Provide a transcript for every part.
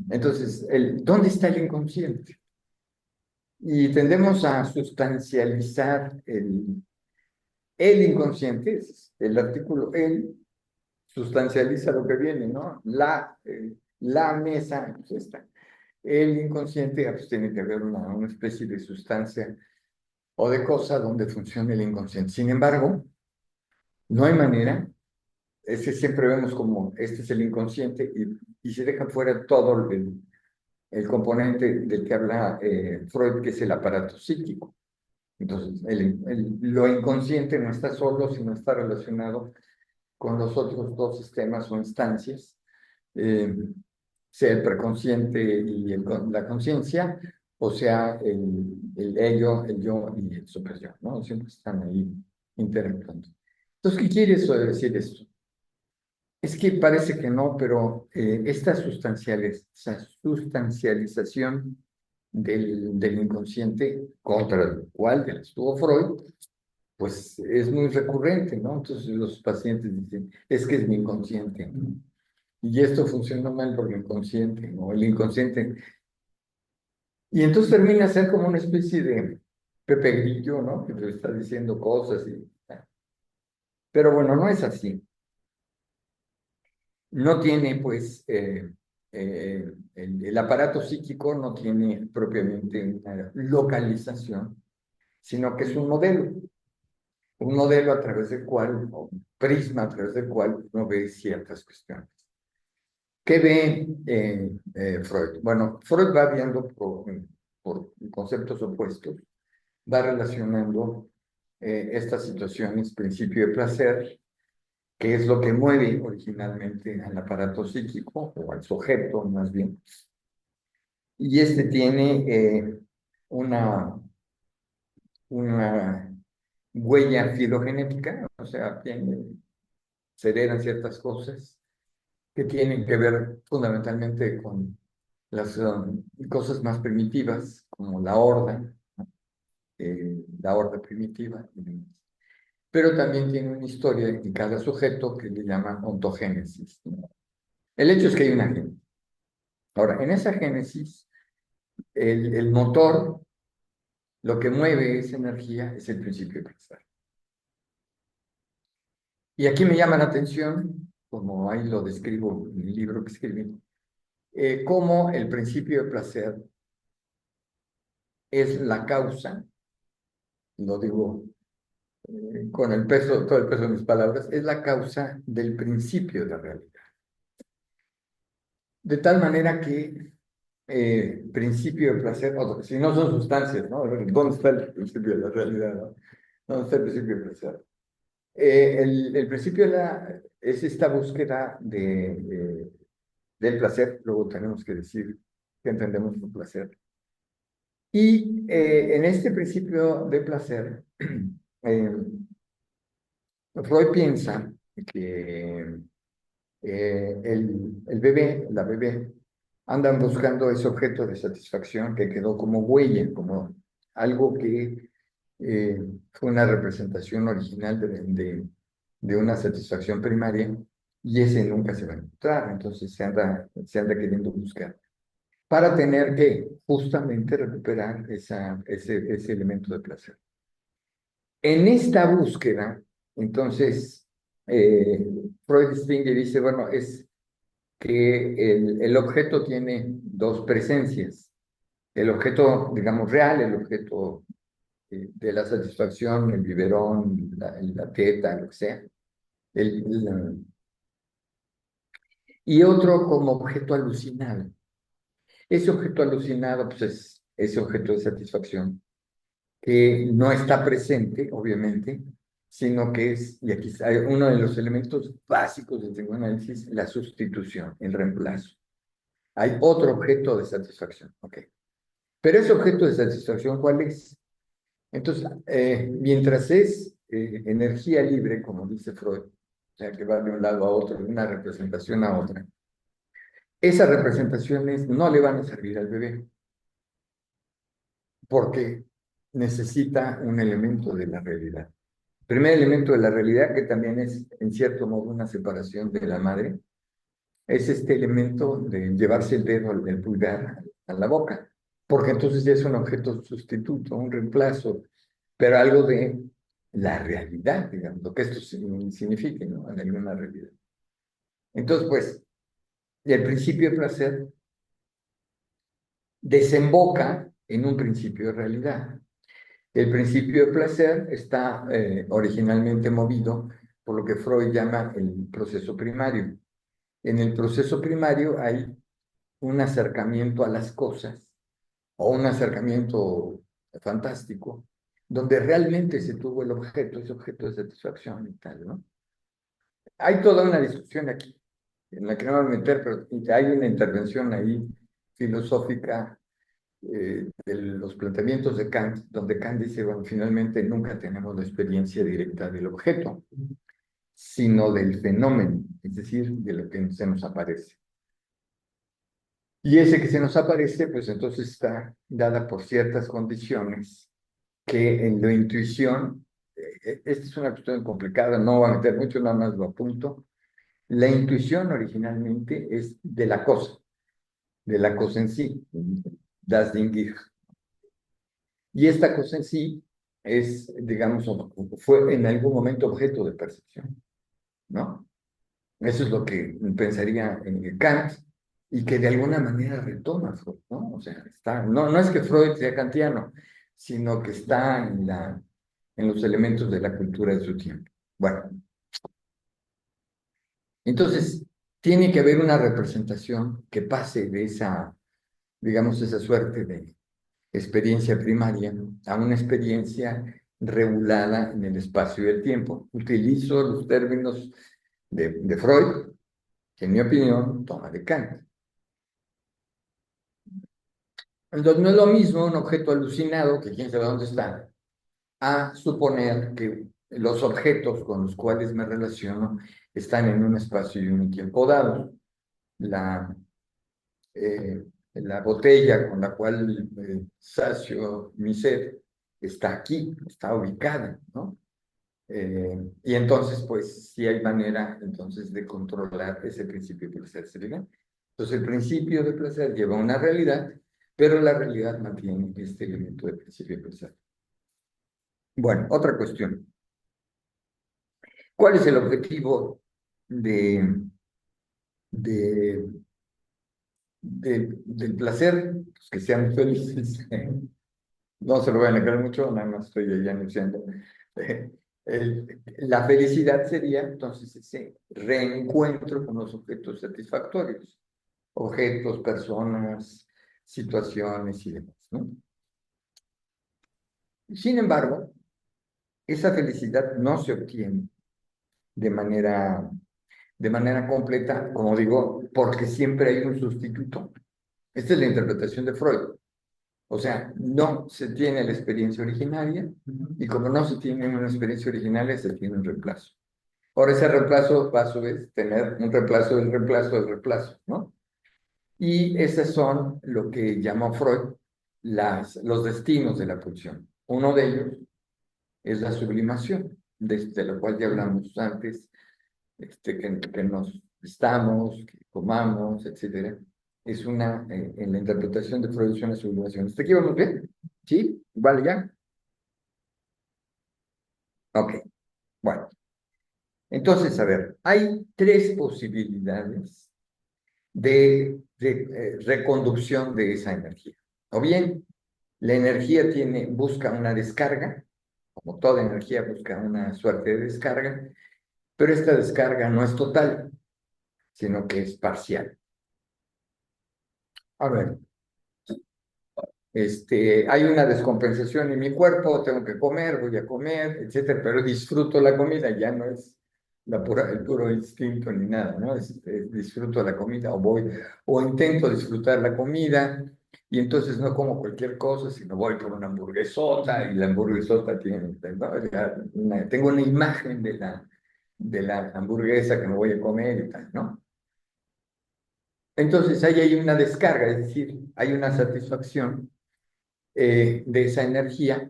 Entonces, ¿dónde está el inconsciente? Y tendemos a sustancializar el inconsciente, es el artículo el, sustancializa lo que viene, ¿no? La mesa, pues está. El inconsciente pues, tiene que haber una especie de sustancia o de cosa donde funcione el inconsciente. Sin embargo, no hay manera, ese siempre vemos como este es el inconsciente y se deja fuera todo el componente del que habla Freud, que es el aparato psíquico. Entonces, lo inconsciente no está solo, sino está relacionado con los otros dos sistemas o instancias, eh, sea el preconsciente y la conciencia, o sea, el ello, el yo y el superyo, ¿no? Siempre están ahí interactuando. Entonces, ¿qué quiere eso decir esto? Es que parece que no, pero esta sustancialización del inconsciente, contra el cual estuvo Freud, pues es muy recurrente, ¿no? Entonces los pacientes dicen, es que es mi inconsciente, ¿no? Y esto funciona mal por el inconsciente, ¿no? El inconsciente. Y entonces termina a ser como una especie de Pepe Grillo, ¿no? Que te está diciendo cosas y... Pero bueno, no es así. No tiene, pues, el aparato psíquico no tiene propiamente una localización, sino que es un modelo a través del cual, o un prisma a través del cual uno ve ciertas cuestiones. ¿Qué ve Freud? Bueno, Freud va viendo por conceptos opuestos, va relacionando estas situaciones, principio de placer, que es lo que mueve originalmente al aparato psíquico, o al sujeto más bien, y este tiene una, una huella filogenética, o sea, se heredan ciertas cosas que tienen que ver fundamentalmente con las cosas más primitivas, como la horda primitiva, pero también tiene una historia en cada sujeto que le llaman ontogénesis, ¿no? El hecho es que hay una génesis. Ahora, en esa génesis, el motor, lo que mueve esa energía es el principio de placer. Y aquí me llama la atención, como ahí lo describo en el libro que escribí, cómo el principio de placer es la causa, lo digo con el peso, todo el peso de mis palabras, es la causa del principio de la realidad. De tal manera que principio de placer, si no son sustancias, ¿no? ¿Dónde está el principio de la realidad, ¿no? ¿Dónde está el principio de placer? El principio es esta búsqueda del placer, luego tenemos que decir qué entendemos por placer. Y en este principio de placer, eh, Freud piensa que el bebé, la bebé, andan buscando ese objeto de satisfacción que quedó como huella, como algo que fue una representación original de una satisfacción primaria, y ese nunca se va a encontrar, entonces se anda queriendo buscar, para tener que justamente recuperar ese elemento de placer. En esta búsqueda, entonces, Freud distingue y dice, bueno, es que el objeto tiene dos presencias. El objeto, digamos, real, el objeto de la satisfacción, el biberón, la teta, lo que sea. Y otro como objeto alucinado. Ese objeto alucinado, pues es ese objeto de satisfacción que no está presente, obviamente, sino que es, y aquí hay uno de los elementos básicos del psicoanálisis, la sustitución, el reemplazo. Hay otro objeto de satisfacción, ok. Pero ese objeto de satisfacción, ¿cuál es? Entonces, mientras es energía libre, como dice Freud, o sea, que va de un lado a otro, de una representación a otra, esas representaciones no le van a servir al bebé, porque necesita un elemento de la realidad. Primer elemento de la realidad, que también es, en cierto modo, una separación de la madre, es este elemento de llevarse el dedo del pulgar a la boca, porque entonces ya es un objeto sustituto, un reemplazo, pero algo de la realidad, digamos, lo que esto signifique, ¿no? En alguna realidad. Entonces, pues, el principio de placer desemboca en un principio de realidad. El principio de placer está originalmente movido por lo que Freud llama el proceso primario. En el proceso primario hay un acercamiento a las cosas o un acercamiento fantástico, donde realmente se tuvo el objeto, ese objeto de satisfacción y tal, ¿no? Hay toda una discusión aquí, en la que no me voy a meter, pero hay una intervención ahí filosófica de los planteamientos de Kant, donde Kant dice, bueno, finalmente nunca tenemos la experiencia directa del objeto, sino del fenómeno, es decir, de lo que se nos aparece. Y ese que se nos aparece, pues entonces está dada por ciertas condiciones que en la intuición, esta es una cuestión complicada, no voy a meter mucho, nada más lo apunto. La intuición originalmente es de la cosa en sí, das Ding. Y esta cosa en sí es, digamos, fue en algún momento objeto de percepción, ¿no? Eso es lo que pensaría en Kant y que de alguna manera retoma Freud, ¿no? O sea, está, no es que Freud sea kantiano, sino que está en los elementos de la cultura de su tiempo. Bueno, entonces tiene que haber una representación que pase de esa, digamos, esa suerte de experiencia primaria a una experiencia regulada en el espacio y el tiempo. Utilizo los términos de Freud, que en mi opinión toma de Kant. Entonces no es lo mismo un objeto alucinado, que quién sabe dónde está, a suponer que los objetos con los cuales me relaciono están en un espacio y un tiempo dado. La, eh, la botella con la cual sacio mi sed está aquí, está ubicada, ¿no? Y entonces, pues, sí hay manera, entonces, de controlar ese principio de placer. ¿Se fijan? Entonces, el principio de placer lleva a una realidad, pero la realidad mantiene este elemento de principio de placer. Bueno, otra cuestión. ¿Cuál es el objetivo de, de, del placer? Pues que sean felices. No se lo voy a negar mucho, nada más estoy ahí anunciando. La felicidad sería entonces ese reencuentro con los objetos satisfactorios, objetos, personas, situaciones y demás, ¿no? Sin embargo, esa felicidad no se obtiene de manera completa, como digo, porque siempre hay un sustituto. Esta es la interpretación de Freud. O sea, no se tiene la experiencia originaria y como no se tiene una experiencia originaria, se tiene un reemplazo. Ahora ese reemplazo va a su vez tener un reemplazo del reemplazo del reemplazo, ¿no? Y esos son lo que llamó Freud los destinos de la pulsión. Uno de ellos es la sublimación, de lo cual ya hablamos antes, que nos estamos, que comamos, etcétera. Es en la interpretación de Freud es una sublimación. ¿Hasta aquí vamos bien? ¿Sí? ¿Vale ya? Ok, bueno. Entonces, a ver, hay tres posibilidades de reconducción de esa energía. O bien, la energía busca una descarga, como toda energía busca una suerte de descarga, pero esta descarga no es total, sino que es parcial. A ver, hay una descompensación en mi cuerpo, tengo que comer, voy a comer, etcétera, pero disfruto la comida, ya no es el puro instinto ni nada, ¿no? Disfruto la comida o intento disfrutar la comida y entonces no como cualquier cosa, sino voy por una hamburguesota y la hamburguesota tiene, ¿no? Tengo una imagen de la hamburguesa que me voy a comer y tal, ¿no? Entonces ahí hay una descarga, es decir, hay una satisfacción de esa energía,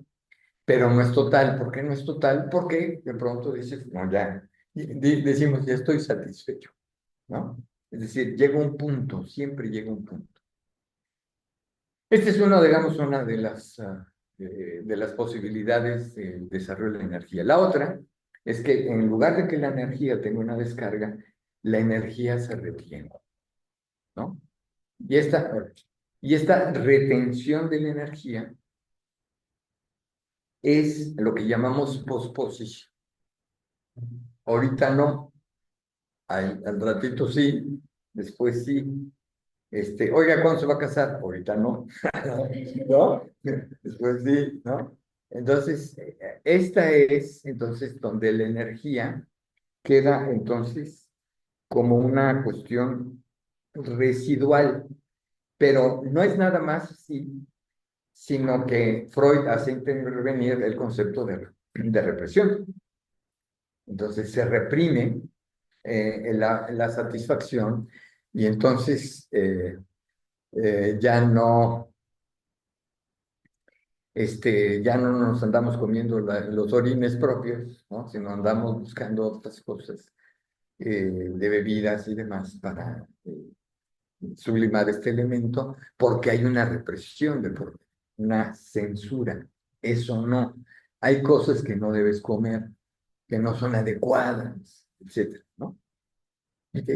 pero no es total. ¿Por qué no es total? Porque de pronto dices, no, ya, decimos, ya estoy satisfecho, ¿no? Es decir, llega un punto, siempre llega un punto. Este es uno, digamos, una de las posibilidades del desarrollo de la energía. La otra es que en lugar de que la energía tenga una descarga, la energía se retiene, ¿no? Y y esta retención de la energía es lo que llamamos posposición. Ahorita no, al ratito sí, después sí. Oiga, ¿cuándo se va a casar? Ahorita no, ¿no? Después sí, ¿no? Entonces, esta es entonces donde la energía queda entonces como una cuestión residual, pero no es nada más así, sino que Freud hace intervenir el concepto de represión. Entonces se reprime la satisfacción y entonces ya no, ya no nos andamos comiendo los orines propios, ¿no? Sino andamos buscando otras cosas de bebidas y demás para sublimar este elemento, porque hay una represión de por medio, una censura. Eso no. Hay cosas que no debes comer, que no son adecuadas, etcétera, ¿no? ¿Ok?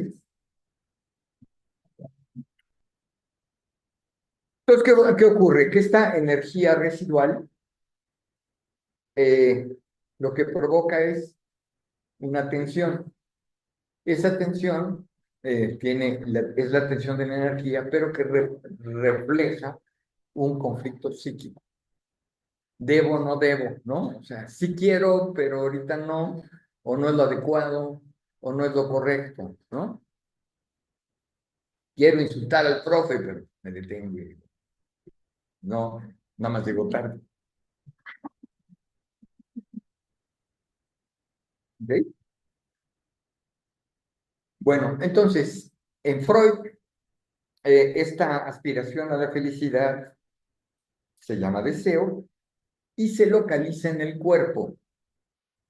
Entonces, ¿qué ocurre? Que esta energía residual eh, lo que provoca es una tensión. Esa tensión es la tensión de la energía, pero que refleja un conflicto psíquico. Debo, no debo, ¿no? O sea, sí quiero, pero ahorita no, o no es lo adecuado, o no es lo correcto, ¿no? Quiero insultar al profe, pero me detengo. No, nada más digo tarde. ¿Ok? Bueno, entonces, en Freud, esta aspiración a la felicidad se llama deseo y se localiza en el cuerpo,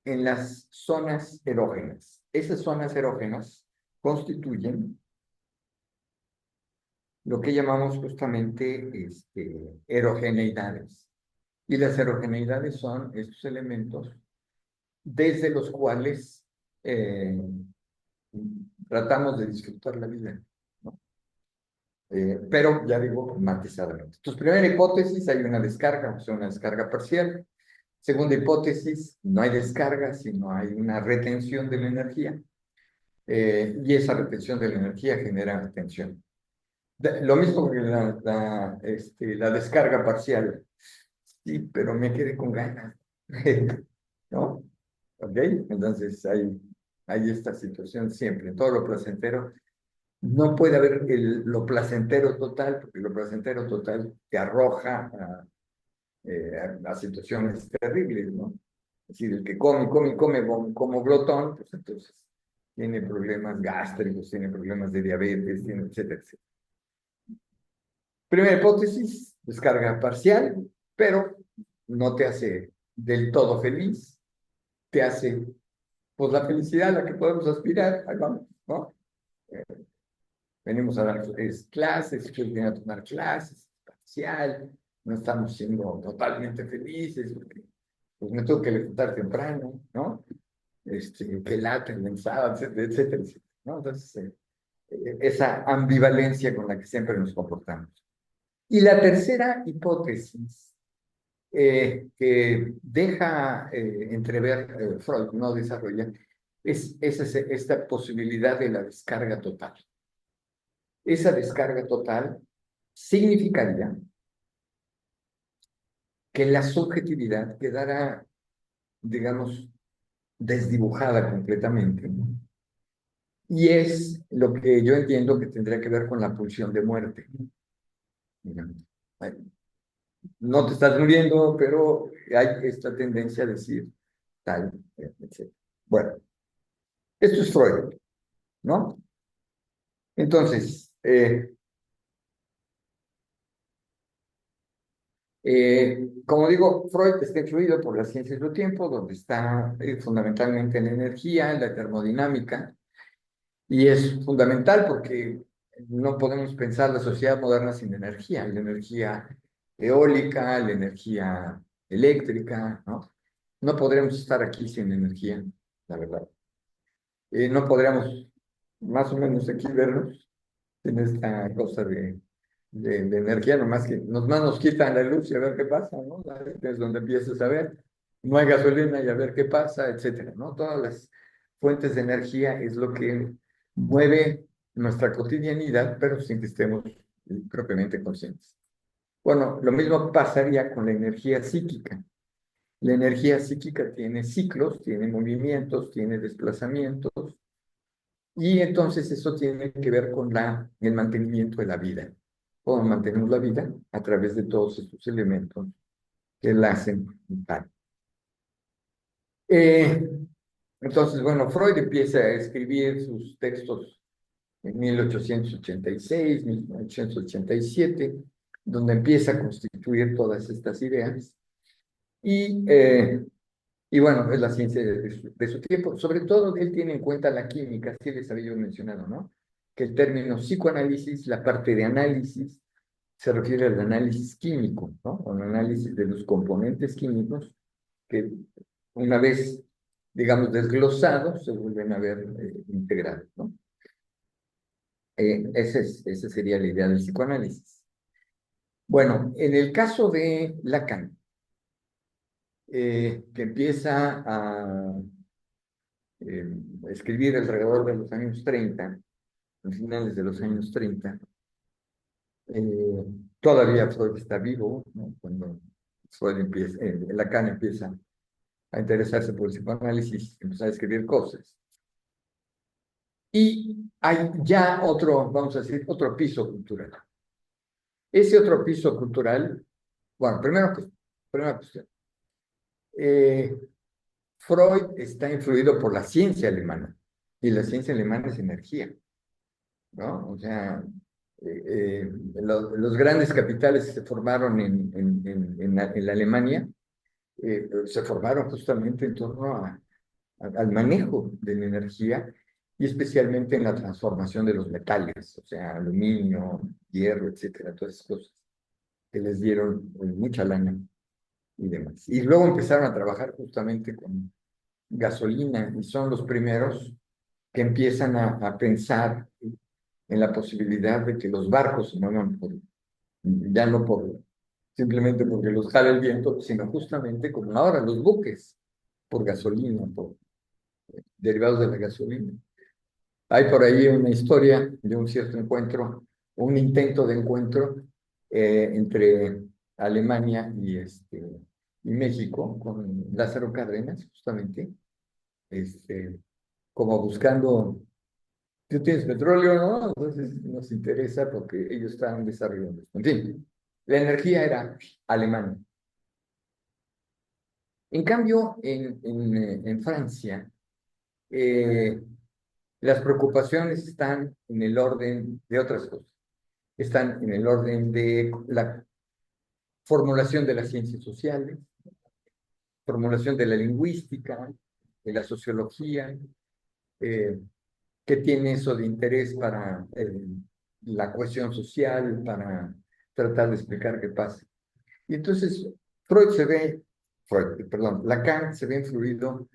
en las zonas erógenas. Esas zonas erógenas constituyen lo que llamamos justamente erogeneidades. Y las erogeneidades son estos elementos desde los cuales eh, tratamos de disfrutar la vida, ¿no? Pero ya digo matizadamente. Entonces, primera hipótesis, hay una descarga, o sea, una descarga parcial. Segunda hipótesis, no hay descarga, sino hay una retención de la energía. Y esa retención de la energía genera tensión. Lo mismo que la descarga parcial. Sí, pero me quedé con ganas. ¿No? ¿Ok? Entonces hay esta situación siempre. Todo lo placentero. No puede haber lo placentero total, porque lo placentero total te arroja a situaciones terribles, ¿no? Es decir, el que come, come, come como glotón, pues entonces tiene problemas gástricos, tiene problemas de diabetes, tiene, etcétera, etcétera. Primera hipótesis, descarga parcial, pero no te hace del todo feliz, te hace, pues, la felicidad a la que podemos aspirar, ahí vamos, ¿no? Eh, Venimos a dar clases, ustedes vienen a tomar clases, parcial, no estamos siendo totalmente felices, porque pues me tengo que levantar temprano, ¿no? Que lata el sábado, etcétera, etcétera, etcétera, ¿no? Entonces, esa ambivalencia con la que siempre nos comportamos. Y la tercera hipótesis que deja entrever Freud, no desarrolla, es esta posibilidad de la descarga total. Esa descarga total significaría que la subjetividad quedara, digamos, desdibujada completamente. Y es lo que yo entiendo que tendría que ver con la pulsión de muerte. Digamos. No te estás muriendo, pero hay esta tendencia a decir tal, etc. Bueno, esto es Freud, ¿no? Entonces, como digo, Freud está influido por las ciencias del tiempo, donde está fundamentalmente en la energía, en la termodinámica, Y es fundamental porque no podemos pensar la sociedad moderna sin energía, la energía eólica, la energía eléctrica, ¿no? No podremos estar aquí sin energía, la verdad. No podríamos más o menos aquí vernos en esta cosa de energía, nomás que más nos quitan la luz y a ver qué pasa, ¿no? Es donde empiezas a ver, no hay gasolina y a ver qué pasa, etcétera, ¿no? Todas las fuentes de energía es lo que mueve nuestra cotidianidad, pero sin que estemos propiamente conscientes. Bueno, lo mismo pasaría con la energía psíquica. La energía psíquica tiene ciclos, tiene movimientos, tiene desplazamientos, y entonces eso tiene que ver con el mantenimiento de la vida. Cómo mantenemos la vida a través de todos estos elementos que la hacen vital. Eh, entonces, bueno, Freud empieza a escribir sus textos en 1886, 1887, donde empieza a constituir todas estas ideas. Y, eh, y bueno, es la ciencia de su tiempo. Sobre todo, él tiene en cuenta la química, sí les había yo mencionado, ¿no? Que el término psicoanálisis, la parte de análisis, se refiere al análisis químico, ¿no? O al análisis de los componentes químicos que una vez, digamos, desglosados, se vuelven a ver integrados, ¿no? Esa sería la idea del psicoanálisis. Bueno, en el caso de Lacan, que empieza a eh, escribir alrededor de los años 30, a finales de los años 30, eh, todavía Freud está vivo, ¿no? Cuando Lacan empieza a interesarse por el psicoanálisis, empieza a escribir cosas. Y hay ya otro, vamos a decir, otro piso cultural. Ese otro piso cultural, bueno, primera cuestión. Eh, Freud está influido por la ciencia alemana, y la ciencia alemana es energía, ¿no? O sea, los grandes capitales que se formaron en la Alemania se formaron justamente en torno al manejo de la energía y especialmente en la transformación de los metales, o sea, aluminio, hierro, etcétera, todas esas cosas que les dieron mucha lana y demás. Y luego empezaron a trabajar justamente con gasolina y son los primeros que empiezan a pensar en la posibilidad de que los barcos se muevan ya no simplemente porque los jale el viento, sino justamente como ahora los buques, por gasolina, por derivados de la gasolina. Hay por ahí una historia de un cierto encuentro, un intento de encuentro entre Alemania y México, con Lázaro Cárdenas, justamente, como buscando, tú tienes petróleo, ¿no? Entonces nos interesa porque ellos están desarrollando esto. En fin, la energía era alemana. En cambio, en Francia, eh, las preocupaciones están en el orden de otras cosas. Están en el orden de la formulación de las ciencias sociales, formulación de la lingüística, de la sociología, eh, qué tiene eso de interés para la cohesión social, para tratar de explicar qué pasa. Y entonces Lacan se ve influido,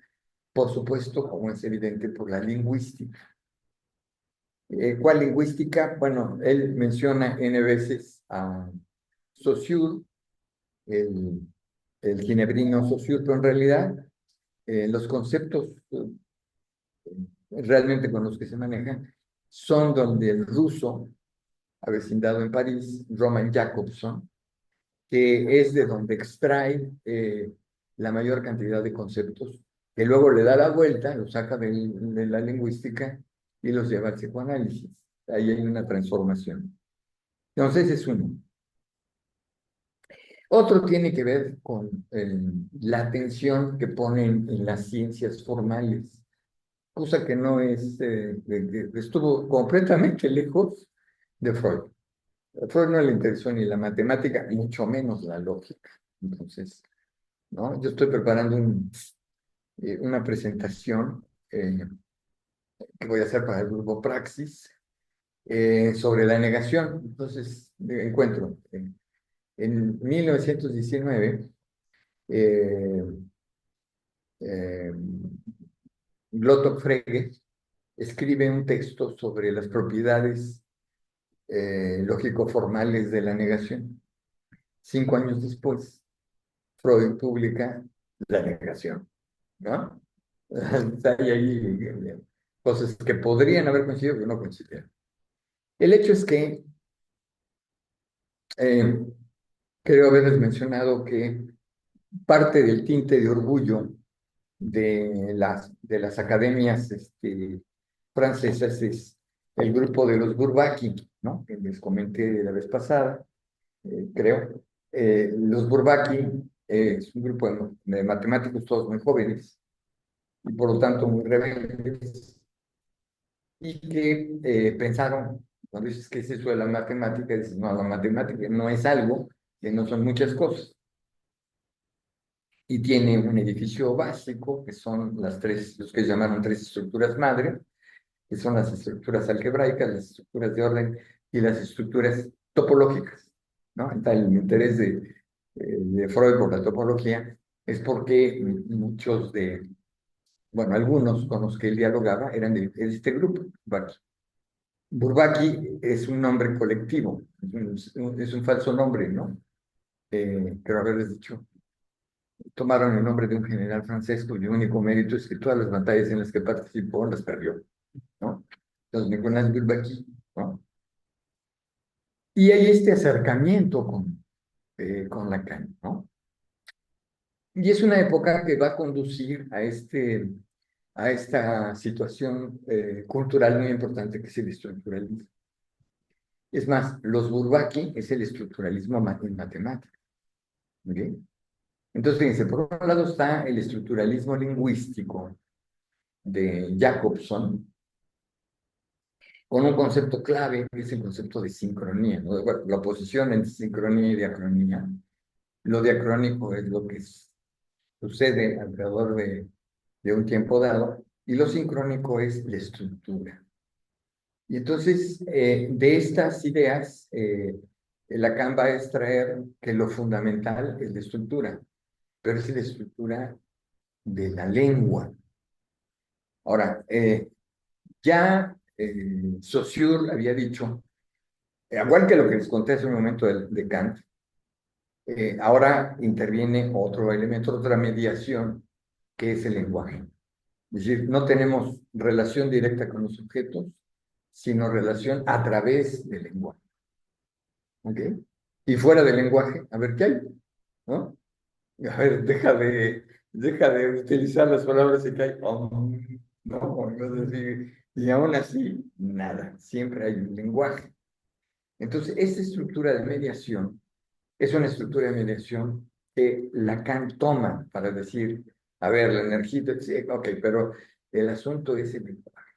por supuesto, como es evidente, por la lingüística. ¿Cuál lingüística? Bueno, él menciona N veces a Saussure, el, el ginebrino Saussure, pero en realidad los conceptos realmente con los que se manejan son donde el ruso, avecindado en París, Roman Jakobson, que es de donde extrae la mayor cantidad de conceptos, que luego le da la vuelta, los saca de la lingüística y los lleva al psicoanálisis. Ahí hay una transformación. Entonces es uno. Otro tiene que ver con la atención que ponen en las ciencias formales, cosa que no estuvo completamente lejos de Freud. A Freud no le interesó ni la matemática, mucho menos la lógica. Entonces, ¿no? Yo estoy preparando una presentación que voy a hacer para el grupo Praxis, sobre la negación. Entonces, encuentro, en 1919, eh, eh, Glotto Frege escribe un texto sobre las propiedades lógico-formales de la negación. 5 años después, Freud publica la negación, ¿no? Hay ahí cosas que podrían haber coincidido, pero no coincidieron. El hecho es que eh, creo haberles mencionado que parte del tinte de orgullo de las academias francesas es el grupo de los Bourbaki, ¿no? Que les comenté la vez pasada, creo. Los Bourbaki es un grupo de matemáticos todos muy jóvenes y por lo tanto muy rebeldes y que pensaron, cuando dices que es eso de la matemática, dices, no, la matemática no es algo, que no son muchas cosas. Y tiene un edificio básico, que son los que llamaron tres estructuras madre, que son las estructuras algebraicas, las estructuras de orden y las estructuras topológicas, ¿no? El interés de Freud por la topología es porque muchos bueno, algunos con los que él dialogaba eran de este grupo, Bourbaki. Bourbaki es un nombre colectivo, es un falso nombre, ¿no? Pero haberles dicho, tomaron el nombre de un general francés cuyo único mérito es que todas las batallas en las que participó las perdió, ¿no? Entonces, Nicolás Bourbaki, ¿no? Y hay este acercamiento con Lacan, ¿no? Y es una época que va a conducir a esta situación cultural muy importante que es el estructuralismo. Es más, los Bourbaki es el estructuralismo en matemática. ¿Okay? Entonces, fíjense, por un lado está el estructuralismo lingüístico de Jacobson, con un concepto clave, que es el concepto de sincronía, ¿no? Bueno, la oposición entre sincronía y diacronía. Lo diacrónico es lo que sucede alrededor de un tiempo dado, y lo sincrónico es la estructura. Y entonces, de estas ideas, Lacan va a extraer que lo fundamental es la estructura, pero es la estructura de la lengua. Ahora, ya Saussure había dicho, igual que lo que les conté hace un momento de Kant, ahora interviene otro elemento, otra mediación, que es el lenguaje. Es decir, no tenemos relación directa con los objetos, sino relación a través del lenguaje. ¿Ok? Y fuera del lenguaje, a ver qué hay, ¿no? A ver, deja de utilizar las palabras y que hay. No, y aún así, nada, siempre hay un lenguaje. Entonces, esta estructura de mediación es una estructura de mediación que Lacan toma para decir, a ver, la energía, sí, ok, pero el asunto es el lenguaje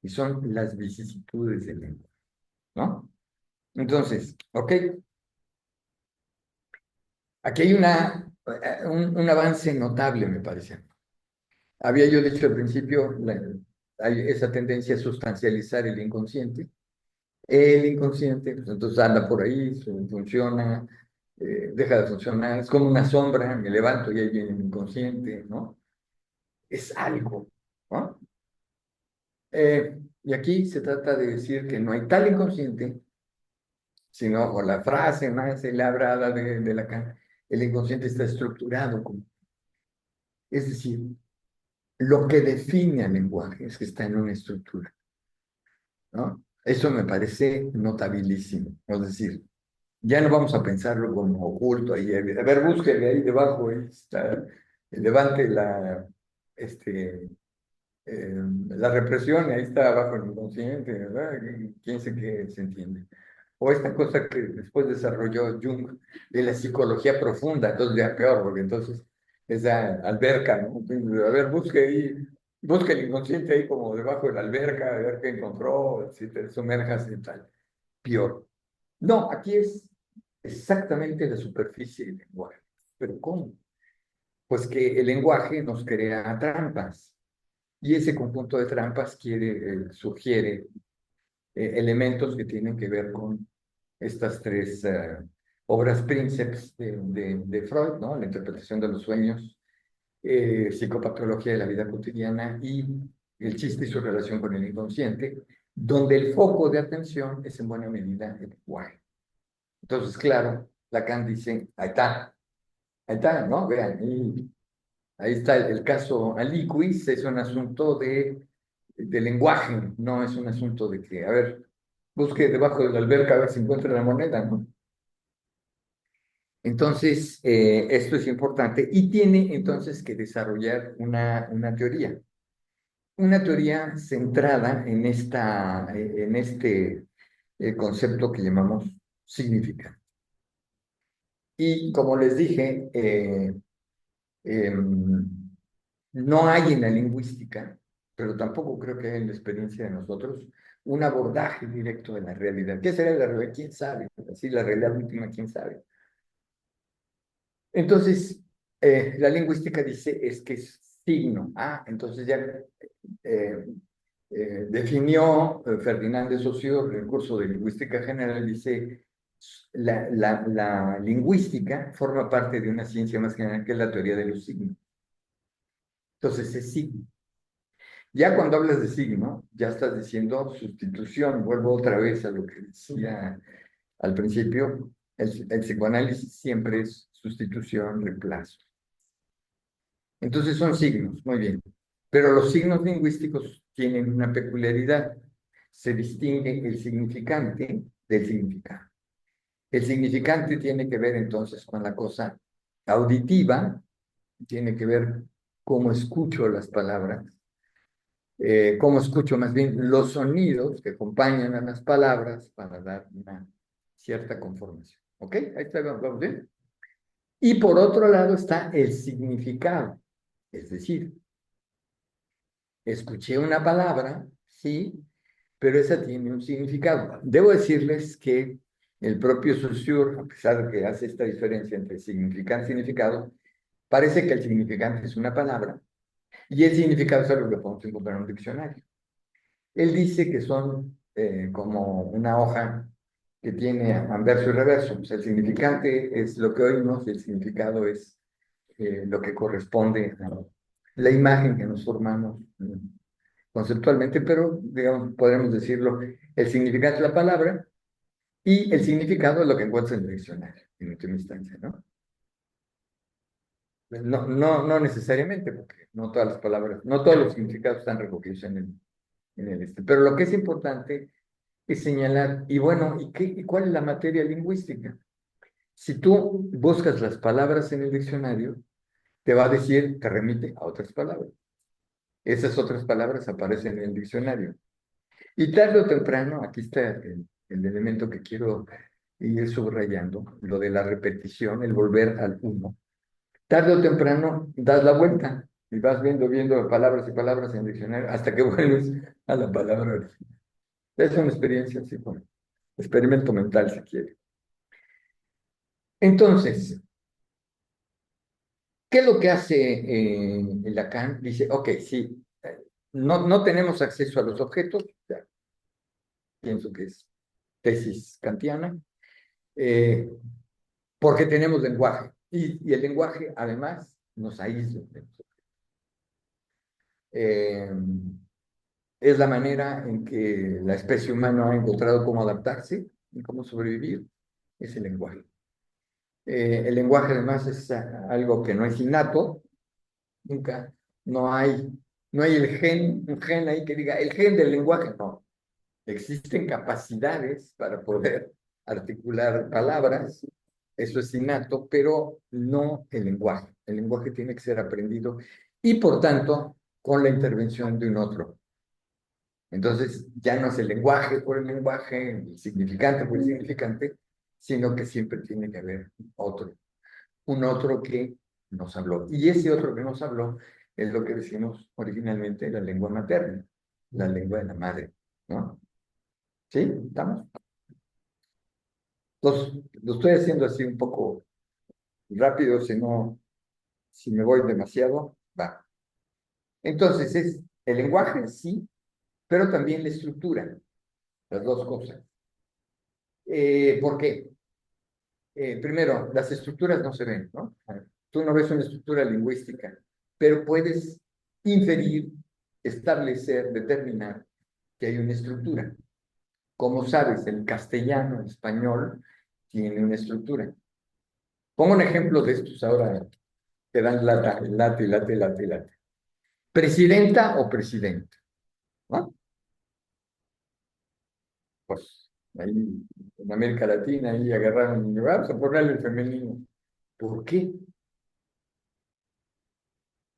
y son las vicisitudes del lenguaje, ¿no? Entonces, ok, aquí hay un avance notable, me parece. Había yo dicho al principio, hay esa tendencia a sustancializar el inconsciente. El inconsciente, pues entonces anda por ahí, funciona, deja de funcionar, es como una sombra, me levanto y ahí viene el inconsciente, ¿no? Es algo, ¿no? Y aquí se trata de decir que no hay tal inconsciente, sino, o la frase más elaborada de Lacan, el inconsciente está estructurado como, es decir, lo que define al lenguaje es que está en una estructura, ¿no? Eso me parece notabilísimo, es decir, ya no vamos a pensarlo como oculto ahí. A ver, búsquele ahí debajo, ahí está, levante la represión, ahí está abajo el inconsciente, ¿verdad? ¿Quién se qué se entiende? O esta cosa que después desarrolló Jung de la psicología profunda, entonces ya peor, porque entonces esa alberca, ¿no? A ver, busque el inconsciente ahí como debajo de la alberca, a ver qué encontró, si te sumerjas y tal. Peor. No, aquí es exactamente la superficie del lenguaje. ¿Pero cómo? Pues que el lenguaje nos crea trampas. y ese conjunto de trampas sugiere elementos que tienen que ver con estas tres obras príncipes de Freud, ¿no? La interpretación de los sueños, psicopatología de la vida cotidiana y el chiste y su relación con el inconsciente, donde el foco de atención es en buena medida el lenguaje. Entonces, claro, Lacan dice, ahí está, ¿no? Vean, y ahí está el caso Aliquis, es un asunto de lenguaje, no es un asunto de que, a ver, busque debajo de la alberca a ver si encuentra la moneda, ¿no? Entonces, esto es importante y tiene entonces que desarrollar una teoría centrada en este concepto que llamamos significado. Y como les dije, no hay en la lingüística, pero tampoco creo que haya en la experiencia de nosotros, un abordaje directo de la realidad. ¿Qué será la realidad? ¿Quién sabe? Así, la realidad última, ¿quién sabe? Entonces, la lingüística dice es que es signo. Entonces ya eh, definió Ferdinand de Saussure en el curso de lingüística general, dice, la lingüística forma parte de una ciencia más general que es la teoría de los signos. Entonces es signo. Ya cuando hablas de signo, ya estás diciendo sustitución. Vuelvo otra vez a lo que decía al principio. El psicoanálisis siempre es sustitución, reemplazo. Entonces son signos, muy bien. Pero los signos lingüísticos tienen una peculiaridad. Se distingue el significante del significado. El significante tiene que ver entonces con la cosa auditiva, tiene que ver cómo escucho las palabras, cómo escucho más bien los sonidos que acompañan a las palabras para dar una cierta conformación. ¿Ok? Ahí está, vamos bien. Y por otro lado está el significado, es decir, escuché una palabra, sí, pero esa tiene un significado. Debo decirles que el propio Saussure, a pesar de que hace esta diferencia entre significante y significado, parece que el significante es una palabra y el significado es algo que podemos encontrar en un diccionario. Él dice que son como una hoja que tiene anverso y reverso. Pues el significante es lo que oímos y el significado es lo que corresponde a la imagen que nos formamos conceptualmente, pero digamos, podremos decirlo, el significado es la palabra y el significado es lo que encuentras en el diccionario, en última instancia, ¿no? No necesariamente, porque no todas las palabras, no todos los significados están recogidos en el. Pero lo que es importante es señalar, y bueno, ¿y cuál es la materia lingüística? Si tú buscas las palabras en el diccionario, te va a decir, te remite a otras palabras. Esas otras palabras aparecen en el diccionario. Y tarde o temprano, aquí está el elemento que quiero ir subrayando, lo de la repetición, el volver al uno. Tarde o temprano das la vuelta y vas viendo palabras y palabras en el diccionario hasta que vuelves a la palabra original. Es una experiencia así, bueno, experimento mental si quiere. Entonces, ¿qué es lo que hace Lacan? Dice, ok, sí, no tenemos acceso a los objetos, ya, pienso que es tesis kantiana, eh, porque tenemos lenguaje. Y el lenguaje, además, nos aísla. Eh, es la manera en que la especie humana ha encontrado cómo adaptarse y cómo sobrevivir, es el lenguaje. El lenguaje, además, es algo que no es innato, nunca, no hay, no hay un gen ahí que diga, el gen del lenguaje, no. Existen capacidades para poder articular palabras, eso es innato, pero no el lenguaje. El lenguaje tiene que ser aprendido y, por tanto, con la intervención de un otro. Entonces, ya no es el lenguaje por el lenguaje, el significante por el significante, sino que siempre tiene que haber un otro que nos habló. Y ese otro que nos habló es lo que decimos originalmente la lengua materna, la lengua de la madre, ¿no? ¿Sí? ¿Estamos? Lo estoy haciendo así un poco rápido, si me voy demasiado, va. Entonces, El lenguaje sí, pero también la estructura, las dos cosas. ¿Por qué? Primero, las estructuras no se ven, ¿no? Tú no ves una estructura lingüística, pero puedes inferir, establecer, determinar que hay una estructura. Como sabes, el castellano, el español, tiene una estructura. Pongo un ejemplo de estos ahora que dan lata, late, late, late, late. ¿Presidenta o presidente? ¿No? Pues ahí en América Latina, ahí agarraron, vamos a ponerle el femenino. ¿Por qué?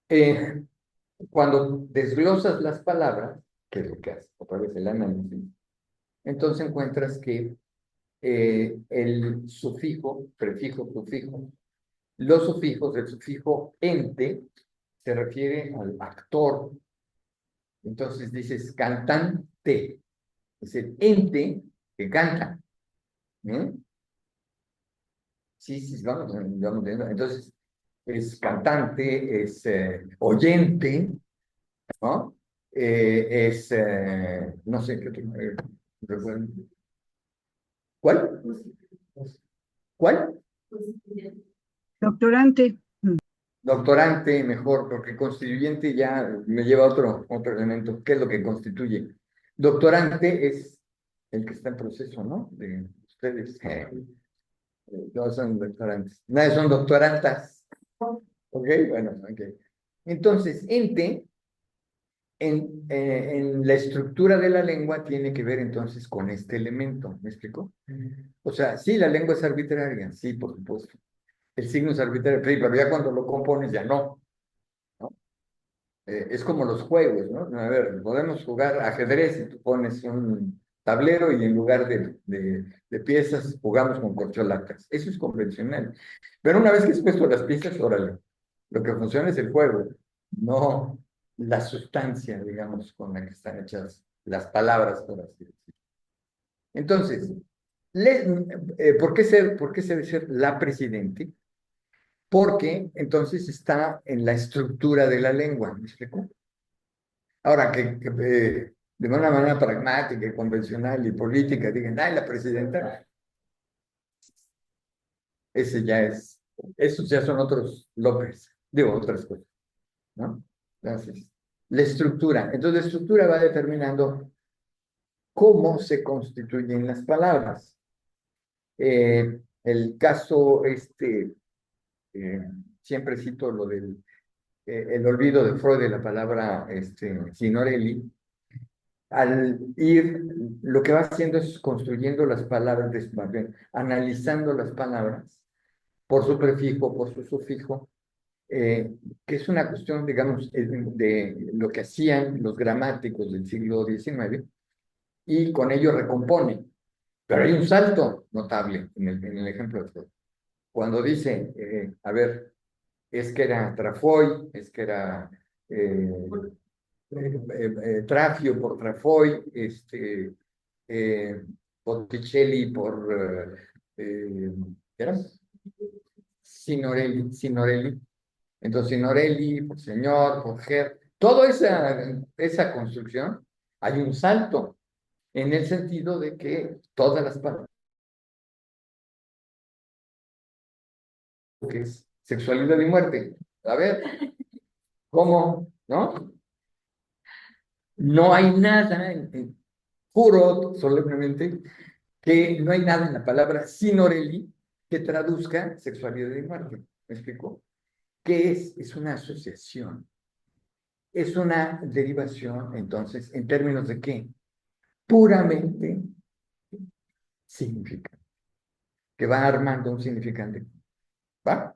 Eh, Cuando desglosas las palabras, que es lo que hace, otra vez el análisis, entonces encuentras que el sufijo, prefijo, sufijo, los sufijos, el sufijo ente se refiere al actor. Entonces dices cantante, es el ente que canta. ¿Eh? Sí, sí, vamos viendo. Entonces es cantante, es oyente, ¿no? No sé qué otro. Recuerdo. ¿Cuál? ¿Cuál? Doctorante. Doctorante, mejor, porque constituyente ya me lleva a otro elemento. ¿Qué es lo que constituye? Doctorante es el que está en proceso, ¿no? De ustedes. No son doctorantes. Nadie son doctorantas. ¿Ok? Bueno, ok. Entonces, ente en la estructura de la lengua tiene que ver entonces con este elemento, ¿me explico? O sea, sí, la lengua es arbitraria, sí, por supuesto. El signo es arbitrario, sí, pero ya cuando lo compones ya no, ¿no? Es como los juegos, ¿no? A ver, podemos jugar ajedrez y tú pones un tablero y en lugar de piezas jugamos con corcholatas. Eso es convencional. Pero una vez que has puesto las piezas, órale, lo que funciona es el juego, no la sustancia, digamos, con la que están hechas las palabras, por así decirlo. Entonces, ¿por qué se debe ser la presidente? Porque entonces está en la estructura de la lengua, ¿me explico? Ahora, de una manera pragmática y convencional y política digan, ay, la presidenta, ese ya es, esos ya son otros López, digo, otras cosas, ¿no? Entonces, la estructura. Entonces, la estructura va determinando cómo se constituyen las palabras. El caso, siempre cito lo del el olvido de Freud de la palabra Signorelli, al ir, lo que va haciendo es construyendo las palabras, más bien, analizando las palabras por su prefijo, por su sufijo, que es una cuestión, digamos, de lo que hacían los gramáticos del siglo XIX, y con ello recompone. Pero hay un salto notable en el ejemplo de Freud. Cuando dice, a ver, es que era Trafoy, es que era Trafio por Trafoy, Botticelli por, ¿qué era? Signorelli. Entonces, Signorelli, por señor, por Ger, toda esa construcción, hay un salto en el sentido de que todas las palabras, que es sexualidad y muerte, a ver, ¿cómo? ¿No? No hay nada, juro solemnemente, que no hay nada en la palabra Signorelli que traduzca sexualidad y muerte. ¿Me explico? ¿Qué es? Es una asociación. Es una derivación, entonces, ¿en términos de qué? Puramente significante, que va armando un significante. ¿Va?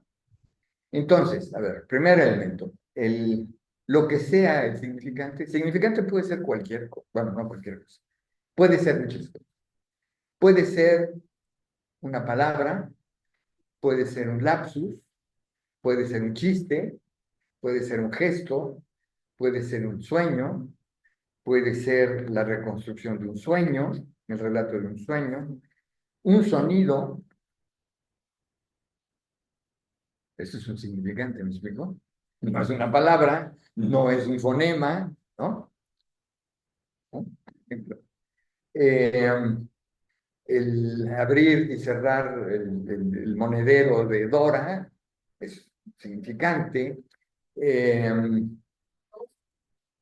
Entonces, a ver, primer elemento, lo que sea el significante puede ser cualquier cosa, bueno, no cualquier cosa, puede ser muchas cosas. Puede ser una palabra, puede ser un lapsus, puede ser un chiste, puede ser un gesto, puede ser un sueño, puede ser la reconstrucción de un sueño, el relato de un sonido, eso es un significante, ¿me explico? No es una palabra, no es un fonema, ¿no? ¿No? Por ejemplo, eh, el abrir y cerrar el monedero de Dora es significante. Eh,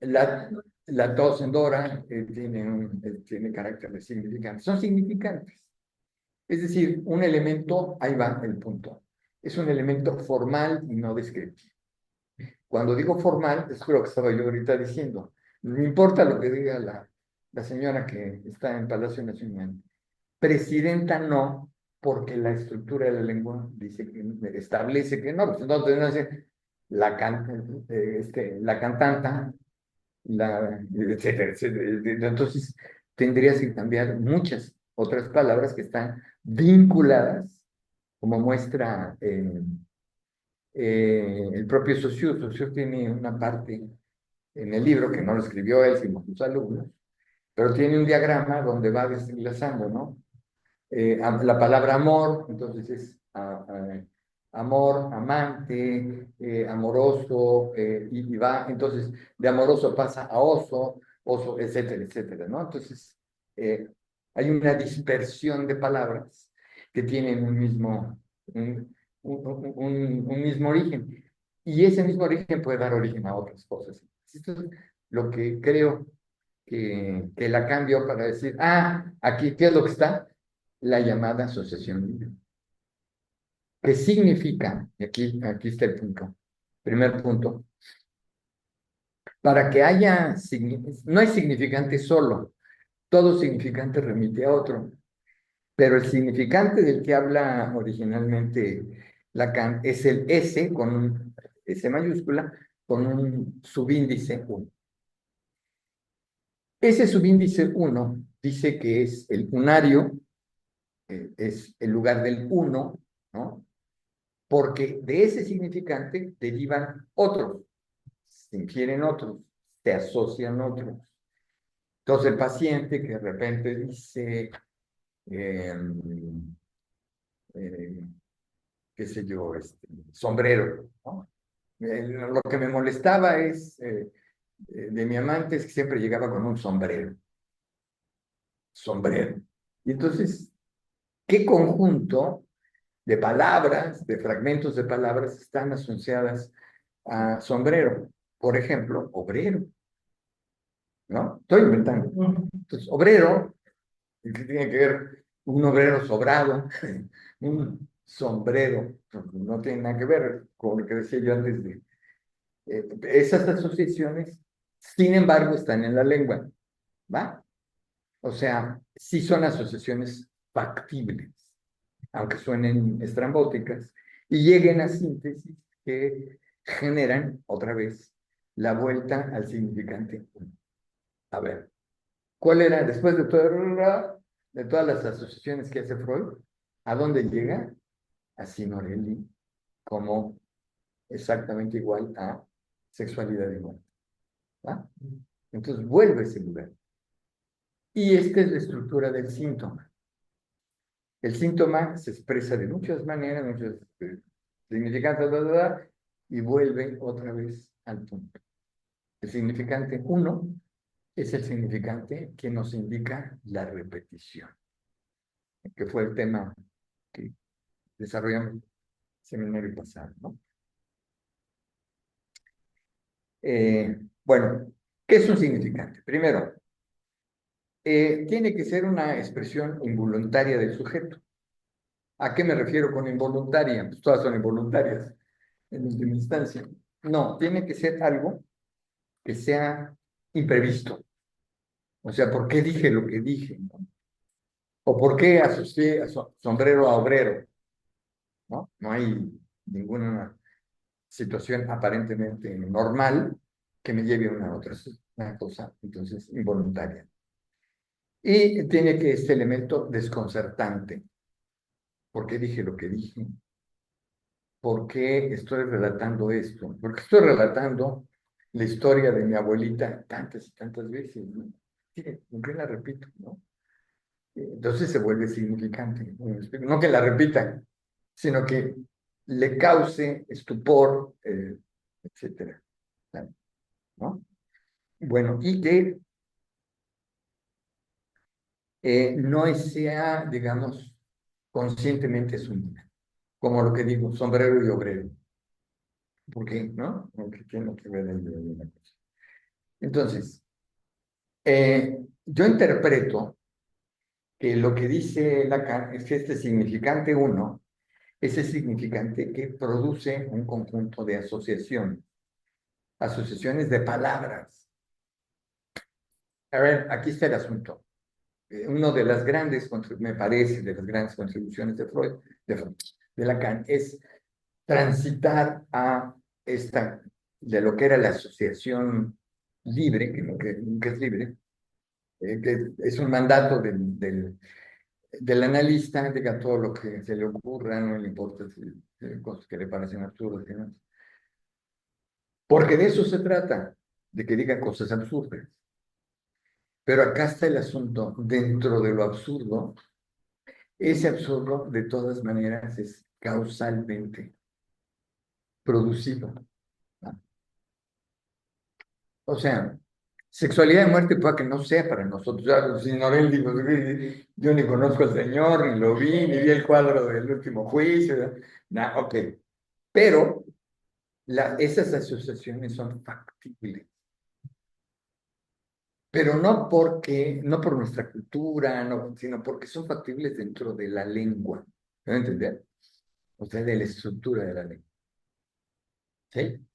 la, la tos en Dora tiene carácter de significante. Son significantes. Es decir, un elemento, ahí va el punto, es un elemento formal y no descriptivo. Cuando digo formal, es lo que estaba yo ahorita diciendo. No importa lo que diga la señora que está en Palacio Nacional. Presidenta no, porque la estructura de la lengua dice que establece que no. Pues entonces no dice la cantanta, etcétera, etcétera. Entonces tendrías que cambiar muchas otras palabras que están vinculadas, como muestra el propio Saussure. Saussure tiene una parte en el libro, que no lo escribió él, sino sus alumnos, pero tiene un diagrama donde va desglosando, ¿no? La palabra amor, entonces es amor, amante, amoroso, y va, entonces de amoroso pasa a oso, oso, etcétera, etcétera, ¿no? Entonces, eh, hay una dispersión de palabras que tienen un mismo origen, y ese mismo origen puede dar origen a otras cosas. Esto es lo que creo que la cambio para decir, aquí, ¿qué es lo que está? La llamada asociación libre. ¿Qué significa? Y aquí está el punto. Primer punto. Para que haya, no hay significante solo, todo significante remite a otro, pero el significante del que habla originalmente Lacan es el S con un S mayúscula, con un subíndice 1. Ese subíndice 1 dice que es el unario, es el lugar del uno, ¿no? Porque de ese significante derivan otros, se infieren otros, se asocian otros. Entonces el paciente que de repente dice, eh, eh, qué sé yo, sombrero, ¿no? Lo que me molestaba de mi amante es que siempre llegaba con un sombrero, sombrero. Y entonces, ¿qué conjunto de palabras, de fragmentos de palabras están asociadas a sombrero? Por ejemplo, obrero, ¿no? Estoy inventando. Entonces, obrero, ¿qué tiene que ver un obrero sobrado? Un sombrero, no tiene nada que ver con lo que decía yo antes de esas asociaciones, sin embargo, están en la lengua, ¿va? O sea, sí son asociaciones factibles, aunque suenen estrambóticas, y lleguen a síntesis que generan otra vez la vuelta al significante. A ver, ¿cuál era, después de todas las asociaciones que hace Freud, a dónde llega? A Signorelli como exactamente igual a sexualidad y muerte, ¿va? Entonces vuelve a ese lugar. Y esta es la estructura del síntoma. El síntoma se expresa de muchas maneras, muchos significantes, y vuelve otra vez al punto. El significante 1 es el significante que nos indica la repetición, que fue el tema que desarrollamos en el seminario pasado, ¿no? Bueno, ¿qué es un significante? Primero, tiene que ser una expresión involuntaria del sujeto. ¿A qué me refiero con involuntaria? Pues todas son involuntarias en última instancia. No, tiene que ser algo que sea imprevisto. O sea, ¿por qué dije lo que dije? ¿No? ¿O por qué asocié a sombrero a obrero? ¿No? No hay ninguna situación aparentemente normal que me lleve a una cosa, entonces, involuntaria. Y tiene que este elemento desconcertante. ¿Por qué dije lo que dije? ¿Por qué estoy relatando esto? Porque estoy relatando la historia de mi abuelita tantas y tantas veces, ¿no? Sí, ¿por qué la repito, no? Entonces se vuelve significante. No que la repita, sino que le cause estupor, etcétera, ¿no? Bueno, y que no sea, digamos, conscientemente asumida, como lo que digo, sombrero y obrero, porque, ¿no? Porque tiene que ver ahí una cosa. Entonces, yo interpreto que lo que dice Lacan es que este significante uno es el significante que produce un conjunto de asociaciones, asociaciones de palabras. A ver, aquí está el asunto. Uno de las grandes, me parece, de las grandes contribuciones de Freud, de Lacan, es transitar a esta, de lo que era la asociación libre, que nunca es libre, que es un mandato del analista, diga todo lo que se le ocurra, no le importa si cosas que le parecen absurdas, ¿no? Porque de eso se trata, de que diga cosas absurdas. Pero acá está el asunto, dentro de lo absurdo, ese absurdo de todas maneras es causalmente producido, ¿no? O sea, sexualidad y muerte puede que no sea para nosotros. Ya, si Norel dijo, yo ni conozco al Señor, ni lo vi, ni vi el cuadro del último juicio. Nah, ok. Pero esas asociaciones son factibles. Pero no porque, no por nuestra cultura, no, sino porque son factibles dentro de la lengua. ¿Me van a entender? O sea, de la estructura de la lengua. ¿Sí?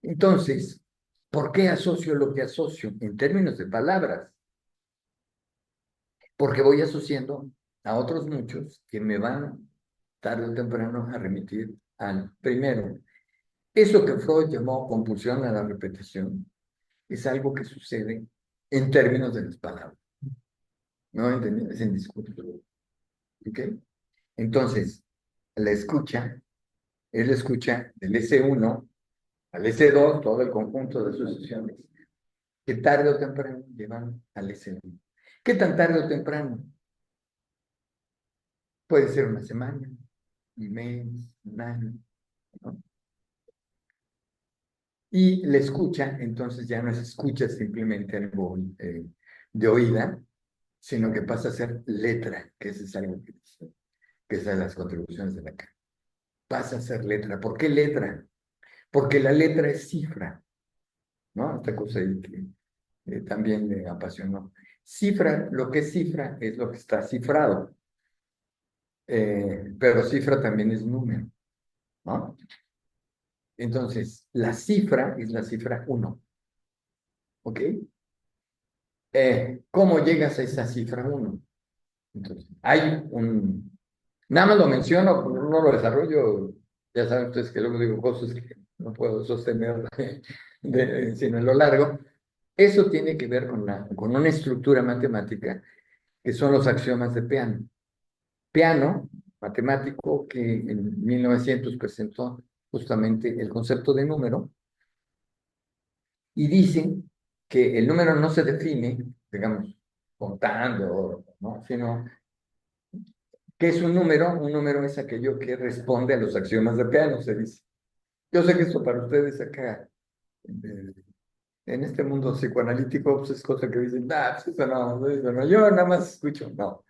Entonces, ¿por qué asocio lo que asocio en términos de palabras? Porque voy asociando a otros muchos que me van tarde o temprano a remitir al primero. Eso que Freud llamó compulsión a la repetición es algo que sucede en términos de las palabras. ¿No entendí? Es indiscutible. ¿Ok? Entonces, la escucha es la escucha del S1 al S2, todo el conjunto de asociaciones, que tarde o temprano llevan al S1. ¿Qué tan tarde o temprano? Puede ser una semana, un mes, un año, ¿no? Y la escucha, entonces ya no es escucha simplemente algo de oída, sino que pasa a ser letra, que eso es algo que dice, que es de las contribuciones de Lacan. Pasa a ser letra. ¿Por qué letra? Porque la letra es cifra, ¿no? Esta cosa ahí que también me apasionó. Cifra, lo que es cifra es lo que está cifrado, pero cifra también es número, ¿no? Entonces, la cifra es la cifra uno, ¿ok? ¿Cómo llegas a esa cifra uno? Entonces, hay un... Nada más lo menciono, no lo desarrollo, ya saben ustedes que luego digo cosas que no puedo sostener sino en lo largo. Eso tiene que ver con una estructura matemática que son los axiomas de Peano. Peano, matemático, que en 1900 presentó justamente el concepto de número, y dicen que el número no se define, digamos, contando, ¿no? Sino que es un número es aquello que responde a los axiomas de Peano, se dice. Yo sé que esto para ustedes acá, eh, en este mundo psicoanalítico, pues es cosa que dicen, ah, pues eso no, yo nada más escucho, no.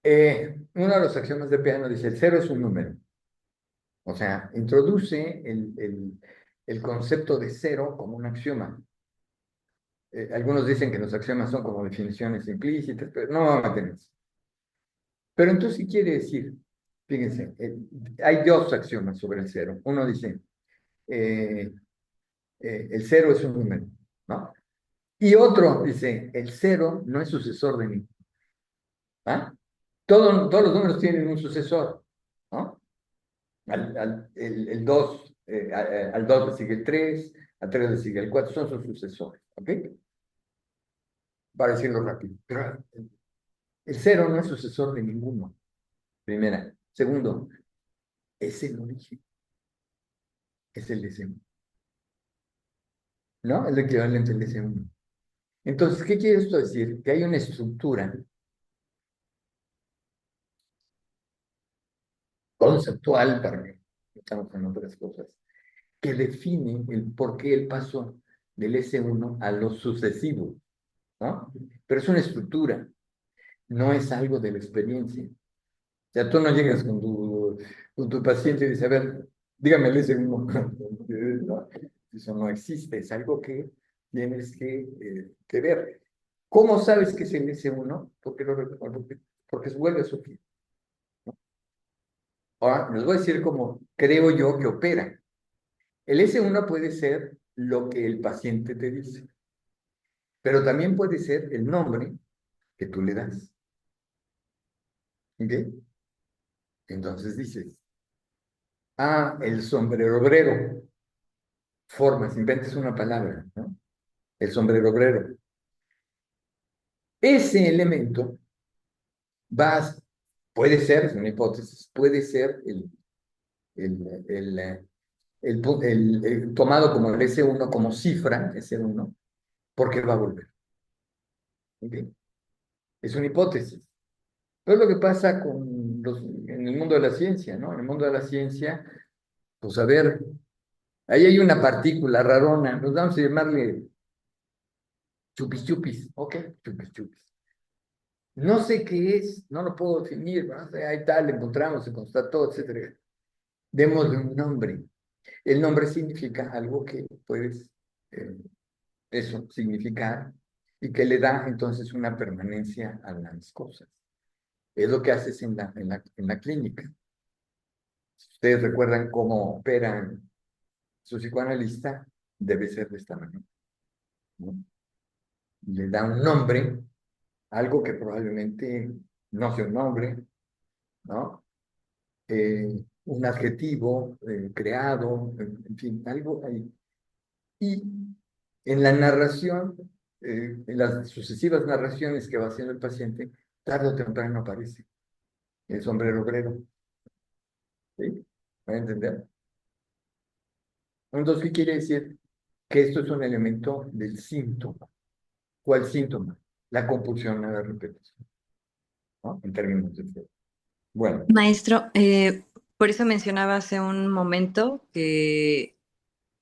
Uno de los axiomas de Peano dice, el cero es un número. O sea, introduce el concepto de cero como un axioma. Algunos dicen que los axiomas son como definiciones implícitas, pero no vamos a tener eso. Pero entonces, ¿qué quiere decir? Fíjense, hay dos axiomas sobre el cero. Uno dice, eh, el cero es un número, ¿no? Y otro dice, el cero no es sucesor de mí. ¿Ah? Todos los números tienen un sucesor, ¿no? El 2, al 2 le sigue el 3, al 3 le sigue el 4, son sus sucesores, ¿ok? Para decirlo rápido. Pero el cero no es sucesor de ninguno, primera. Segundo, es el origen, es el deseo, ¿no? Es el equivalente al deseo. Entonces, ¿qué quiere esto decir? Que hay una estructura conceptual, para que estamos con otras cosas, que define el por qué el paso del S1 a los sucesivos, ¿no? Pero es una estructura, no es algo de la experiencia. O sea, tú no llegas con tu paciente y dices, a ver, dígame el S1. No, eso no existe, es algo que tienes que ver. ¿Cómo sabes que es el S1? Porque vuelve a sufrir. Ahora, les voy a decir cómo creo yo que opera. El S1 puede ser lo que el paciente te dice, pero también puede ser el nombre que tú le das. ¿Ok? Entonces dices, el sombrero obrero. Formas, inventes una palabra, ¿no? El sombrero obrero. Ese elemento va, puede ser, es una hipótesis, puede ser el, el, eh, el tomado como el S1, como cifra, S1, porque va a volver. ¿Ok? Es una hipótesis. Pero es lo que pasa en el mundo de la ciencia, ¿no? En el mundo de la ciencia, pues a ver, ahí hay una partícula rarona, nos vamos a llamarle chupis chupis, ¿ok? Chupis chupis. No sé qué es, no lo puedo definir, ¿no? O sea, ahí tal, encontramos, se constató, etcétera. Démosle un nombre. El nombre significa algo que puedes, eh, eso, significar y que le da entonces una permanencia a las cosas. Es lo que haces en la clínica. Si ustedes recuerdan cómo operan su psicoanalista, debe ser de esta manera, ¿no? Le da un nombre, algo que probablemente no sea un nombre, ¿no? Un adjetivo creado, en fin, algo ahí. Y en la narración, en las sucesivas narraciones que va haciendo el paciente, tarde o temprano aparece el sombrero obrero. ¿Sí? ¿Me a entender? Entonces, ¿qué quiere decir? Que esto es un elemento del síntoma. ¿Cuál síntoma? La compulsión a la repetición, ¿no? En términos de fe. Bueno, Maestro, por eso mencionaba hace un momento que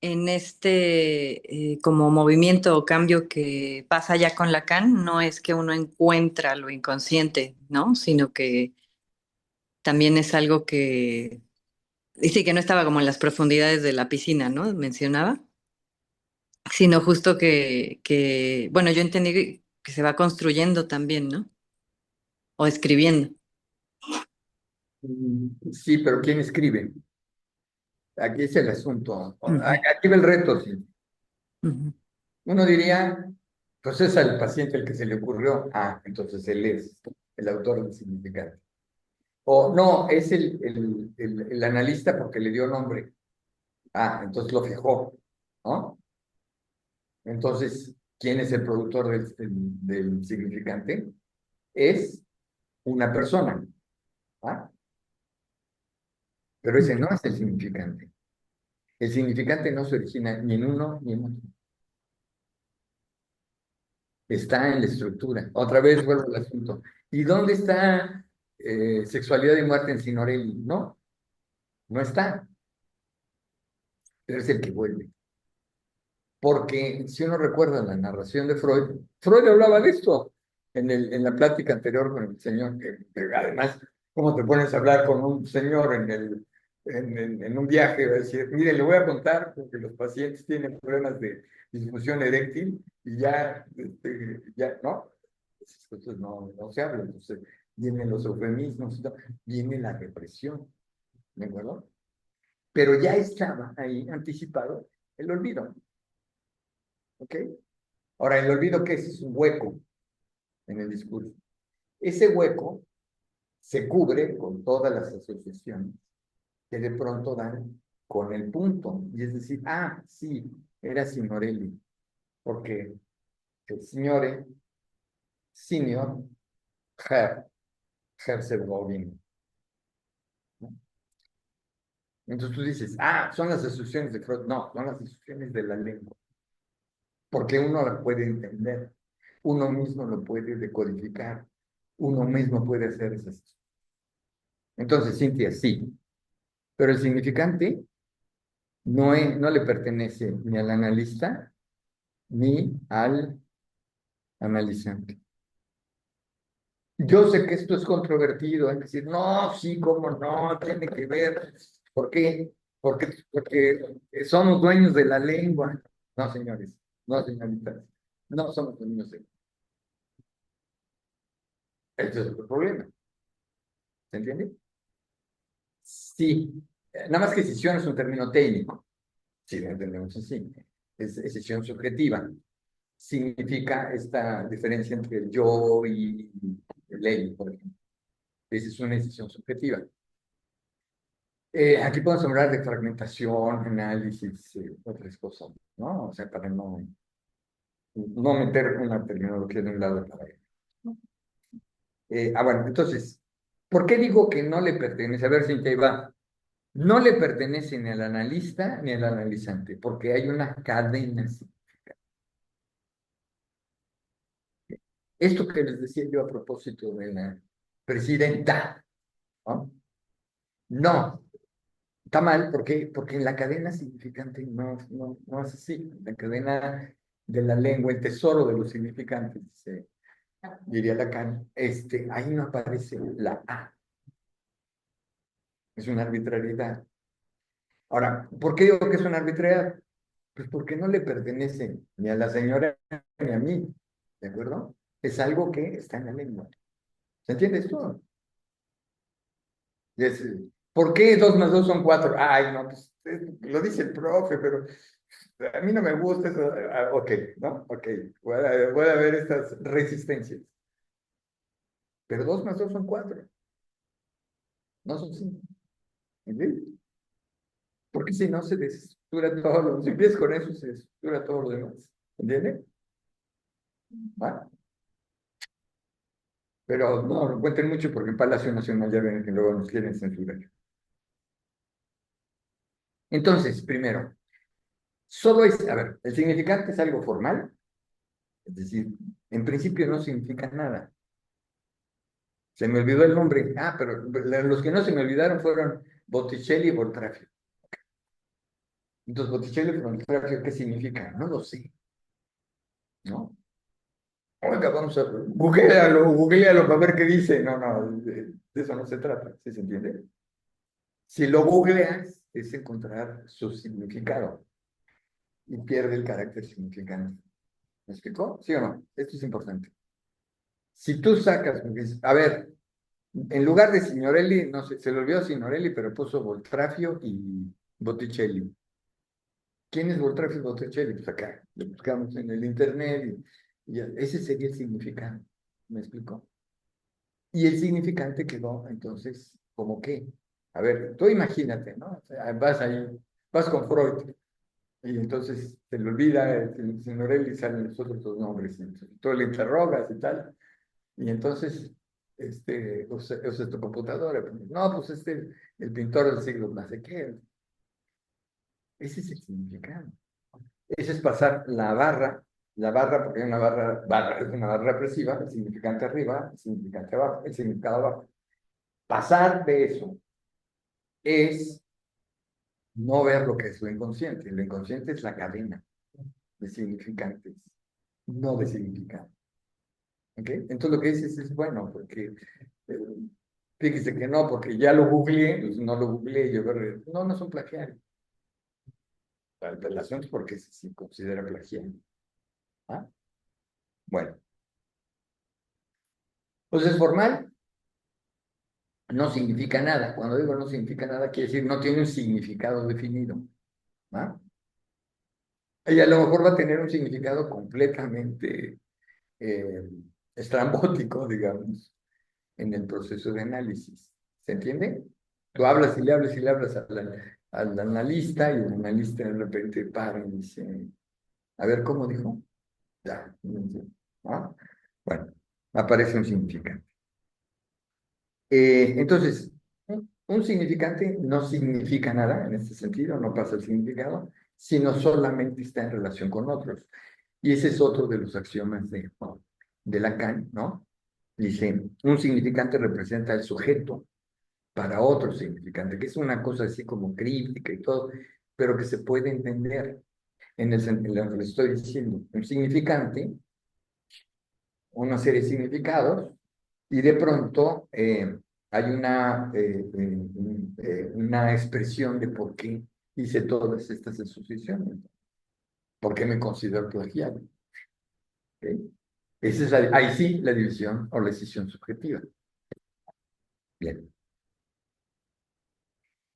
en este como movimiento o cambio que pasa ya con Lacan, no es que uno encuentra lo inconsciente, ¿no? Sino que también es algo que, y sí, que no estaba como en las profundidades de la piscina, ¿no? Mencionaba, sino justo bueno, yo entendí que se va construyendo también, ¿no? O escribiendo. sí, pero ¿quién escribe? Aquí es el asunto. Ujú, Aquí va el reto, sí. ujú. Uno diría, pues es al paciente el que se le ocurrió. Entonces él es el autor del significante. O no, es el analista porque le dio nombre. Entonces lo fijó, ¿no? Entonces, ¿quién es el productor del significante? Es una persona, ¿ah? Pero ese no es el significante. El significante no se origina ni en uno ni en otro. Está en la estructura. Otra vez vuelvo al asunto. ¿Y dónde está sexualidad y muerte en Signorelli? No, no está, pero es el que vuelve. Porque si uno recuerda la narración de Freud, Freud hablaba de esto en la plática anterior con el señor, que además, ¿cómo te pones a hablar con un señor en un viaje? Va a decir, mire, le voy a contar porque los pacientes tienen problemas de disfunción eréctil y ya, ¿no? Entonces no se habla, entonces vienen los eufemismos, viene la represión, ¿de acuerdo? Pero ya estaba ahí anticipado el olvido, ¿ok? Ahora, el olvido, ¿qué es? Es un hueco en el discurso. Ese hueco se cubre con todas las asociaciones que de pronto dan con el punto. Y es decir, sí, era Signorelli, porque el signore, senior, her, Herzegovina, ¿no? Entonces tú dices, son las asociaciones de Freud. No, son las asociaciones de la lengua, porque uno la puede entender, uno mismo lo puede decodificar, uno mismo puede hacer esas. Entonces, Cintia, sí, pero el significante no le pertenece ni al analista ni al analizante. Yo sé que esto es controvertido, es decir, no, sí, cómo no, tiene que ver. ¿Por qué? Porque somos dueños de la lengua. No, señores, no, señoritas, no somos dueños de. Este es otro problema, ¿se entiende? Sí, nada más que escisión es un término técnico, sí, lo entendemos así, es escisión subjetiva. Significa esta diferencia entre el yo y el él, por ejemplo. Esa es una decisión subjetiva. Aquí podemos hablar de fragmentación, análisis, otras cosas, ¿no? O sea, para no meter una terminología de un lado para otro. Bueno, entonces, ¿por qué digo que no le pertenece? A ver, Cintia, ahí va. No le pertenece ni al analista ni al analizante, porque hay una cadena. Esto que les decía yo a propósito de la presidenta, ¿no? No, está mal, ¿por qué? Porque en la cadena significante no es así. La cadena de la lengua, el tesoro de los significantes, diría Lacan, ahí no aparece la A, es una arbitrariedad. Ahora, ¿por qué digo que es una arbitrariedad? Pues porque no le pertenece ni a la señora ni a mí, ¿de acuerdo? Es algo que está en la lengua. ¿Se entiende esto? Es, ¿por qué 2 más 2 son 4? Ay, no, pues lo dice el profe, pero a mí no me gusta eso. Ok, ¿no? Ok, puede haber estas resistencias. Pero 2 más 2 son 4, no son 5. ¿Entiendes? Porque si no se desestructura todo lo, si empiezas con eso, se desestructura todo lo demás. ¿Entiendes? ¿Va? Pero no cuenten mucho porque en Palacio Nacional ya ven que luego nos quieren censurar. Entonces, primero, solo es, a ver, el significante es algo formal, es decir, en principio no significa nada. Se me olvidó el nombre. Ah, pero los que no se me olvidaron fueron Botticelli y Voltrafio. Entonces, Botticelli y Voltrafio, ¿qué significa? No lo sé, ¿no? Oiga, vamos a googlealo para ver qué dice. No, no, de eso no se trata, ¿sí se entiende? Si lo googleas, es encontrar su significado y pierde el carácter significante. ¿Me explicó? ¿Sí o no? Esto es importante. Si tú sacas, a ver, en lugar de Signorelli, no sé, se le olvidó Signorelli, pero puso Voltrafio y Botticelli. ¿Quién es Voltrafio y Botticelli? Pues acá, lo buscamos en el internet y ese sería el significado. ¿Me explicó? Y el significante quedó entonces como que, a ver, tú imagínate, ¿no? O sea, vas ahí, vas con Freud y entonces se le olvida el Signorelli y salen los otros dos nombres, y entonces, tú le interrogas y tal, y entonces usa tu computadora. No, pues el pintor del siglo no sé qué. Ese es el significado. Ese es pasar la barra, porque hay una barra es una barra represiva, el significante arriba, el significante abajo, el significado abajo. Pasar de eso es no ver lo que es lo inconsciente. Lo inconsciente es la cadena de significantes, no de significado. ¿Okay? Entonces lo que dices es bueno, porque eh, fíjese que no, porque ya lo googleé, pues no lo googleé, no son plagiarios. La apelación es porque se considera plagiario. ¿Ah? Bueno, pues es formal, no significa nada. Cuando digo no significa nada, quiere decir no tiene un significado definido. ¿Ah? Y a lo mejor va a tener un significado completamente eh, estrambótico, digamos, en el proceso de análisis. ¿Se entiende? Tú hablas y le hablas y le hablas al analista y el analista de repente para y dice, a ver, ¿cómo dijo? Ya, no entiendo. ¿Ah? Bueno, aparece un significante. Entonces, un significante no significa nada en este sentido, no pasa el significado, sino solamente está en relación con otros. Y ese es otro de los axiomas de Lacan, ¿no? Dice, un significante representa el sujeto para otro significante, que es una cosa así como críptica y todo, pero que se puede entender. en lo que les estoy diciendo, un significante, una serie de significados, y de pronto hay una expresión de por qué hice todas estas asociaciones, por qué me considero plagiado. ¿Ok? Esa es ahí sí la división o la decisión subjetiva. Bien.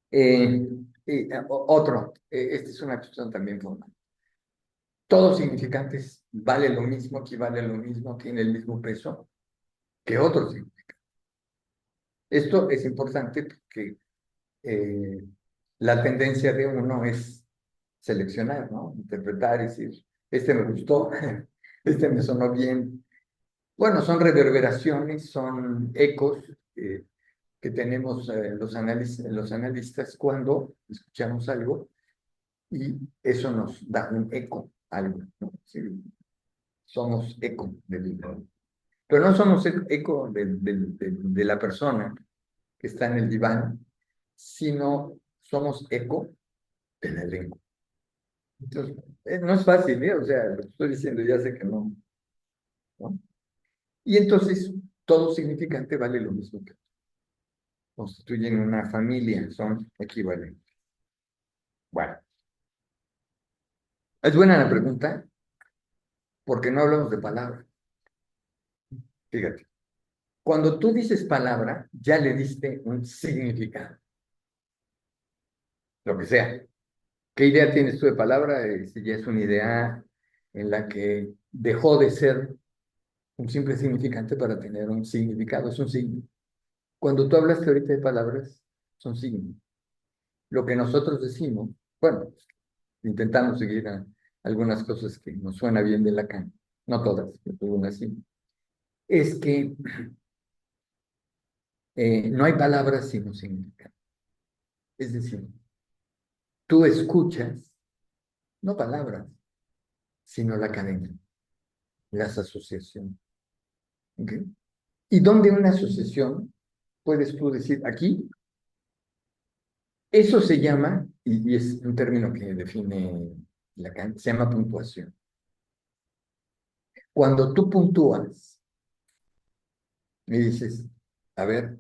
Esta es una cuestión también formal. Todos significantes vale lo mismo, equivale lo mismo, tiene el mismo peso que otros significantes. Esto es importante porque la tendencia de uno es seleccionar, ¿no? Interpretar y decir, este me gustó, este me sonó bien. Bueno, son reverberaciones, son ecos que tenemos los analistas cuando escuchamos algo y eso nos da un eco, algo, ¿no? Sí, somos eco del... Pero no somos eco de la persona que está en el diván, sino somos eco de la lengua. Entonces, no es fácil, ¿eh? O sea, lo que estoy diciendo ya sé que no, ¿no? Y entonces, todo significante vale lo mismo que constituyen una familia, son equivalentes. Bueno, es buena la pregunta, porque no hablamos de palabra. Fíjate, cuando tú dices palabra, ya le diste un significado, lo que sea. ¿Qué idea tienes tú de palabra? Ya es una idea en la que dejó de ser un simple significante para tener un significado, es un signo. Cuando tú hablaste ahorita de palabras, son signos. Lo que nosotros decimos, bueno, intentamos seguir algunas cosas que nos suena bien de Lacan, no todas, pero algunas sí, es que no hay palabras sino significado. Es decir, tú escuchas, no palabras, sino la cadena, las asociaciones. ¿Okay? ¿Y dónde una asociación puedes tú decir aquí? Eso se llama, y es un término que define Lacan, se llama puntuación. Cuando tú puntúas y dices, a ver,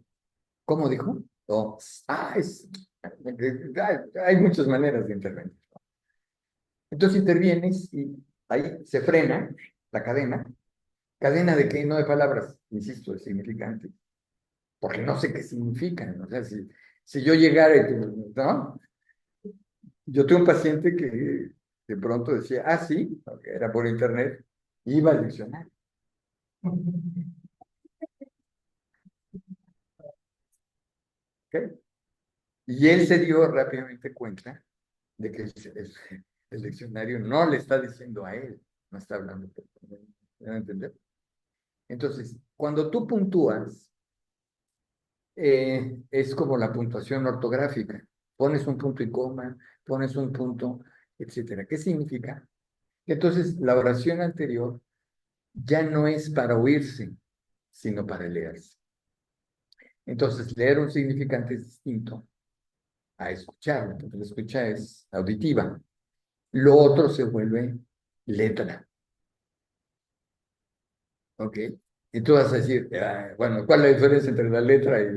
¿cómo dijo? O, hay muchas maneras de intervenir. Entonces intervienes y ahí se frena la cadena. ¿Cadena de qué? No de palabras, insisto, de significantes. Porque no sé qué significan. O sea, si yo llegara y ¿no? Yo tuve un paciente que de pronto decía, sí, porque era por internet, iba al diccionario. ¿Okay? Y él se dio rápidamente cuenta de que el diccionario no le está diciendo a él, no está hablando. ¿Me van a entender? Entonces, cuando tú puntúas, es como la puntuación ortográfica. Pones un punto y coma, pones un punto, etcétera. ¿Qué significa? Entonces, la oración anterior ya no es para oírse, sino para leerse. Entonces, leer un significante es distinto a escuchar, porque la escucha es auditiva. Lo otro se vuelve letra. ¿Ok? Y tú vas a decir, bueno, ¿cuál es la diferencia entre la letra y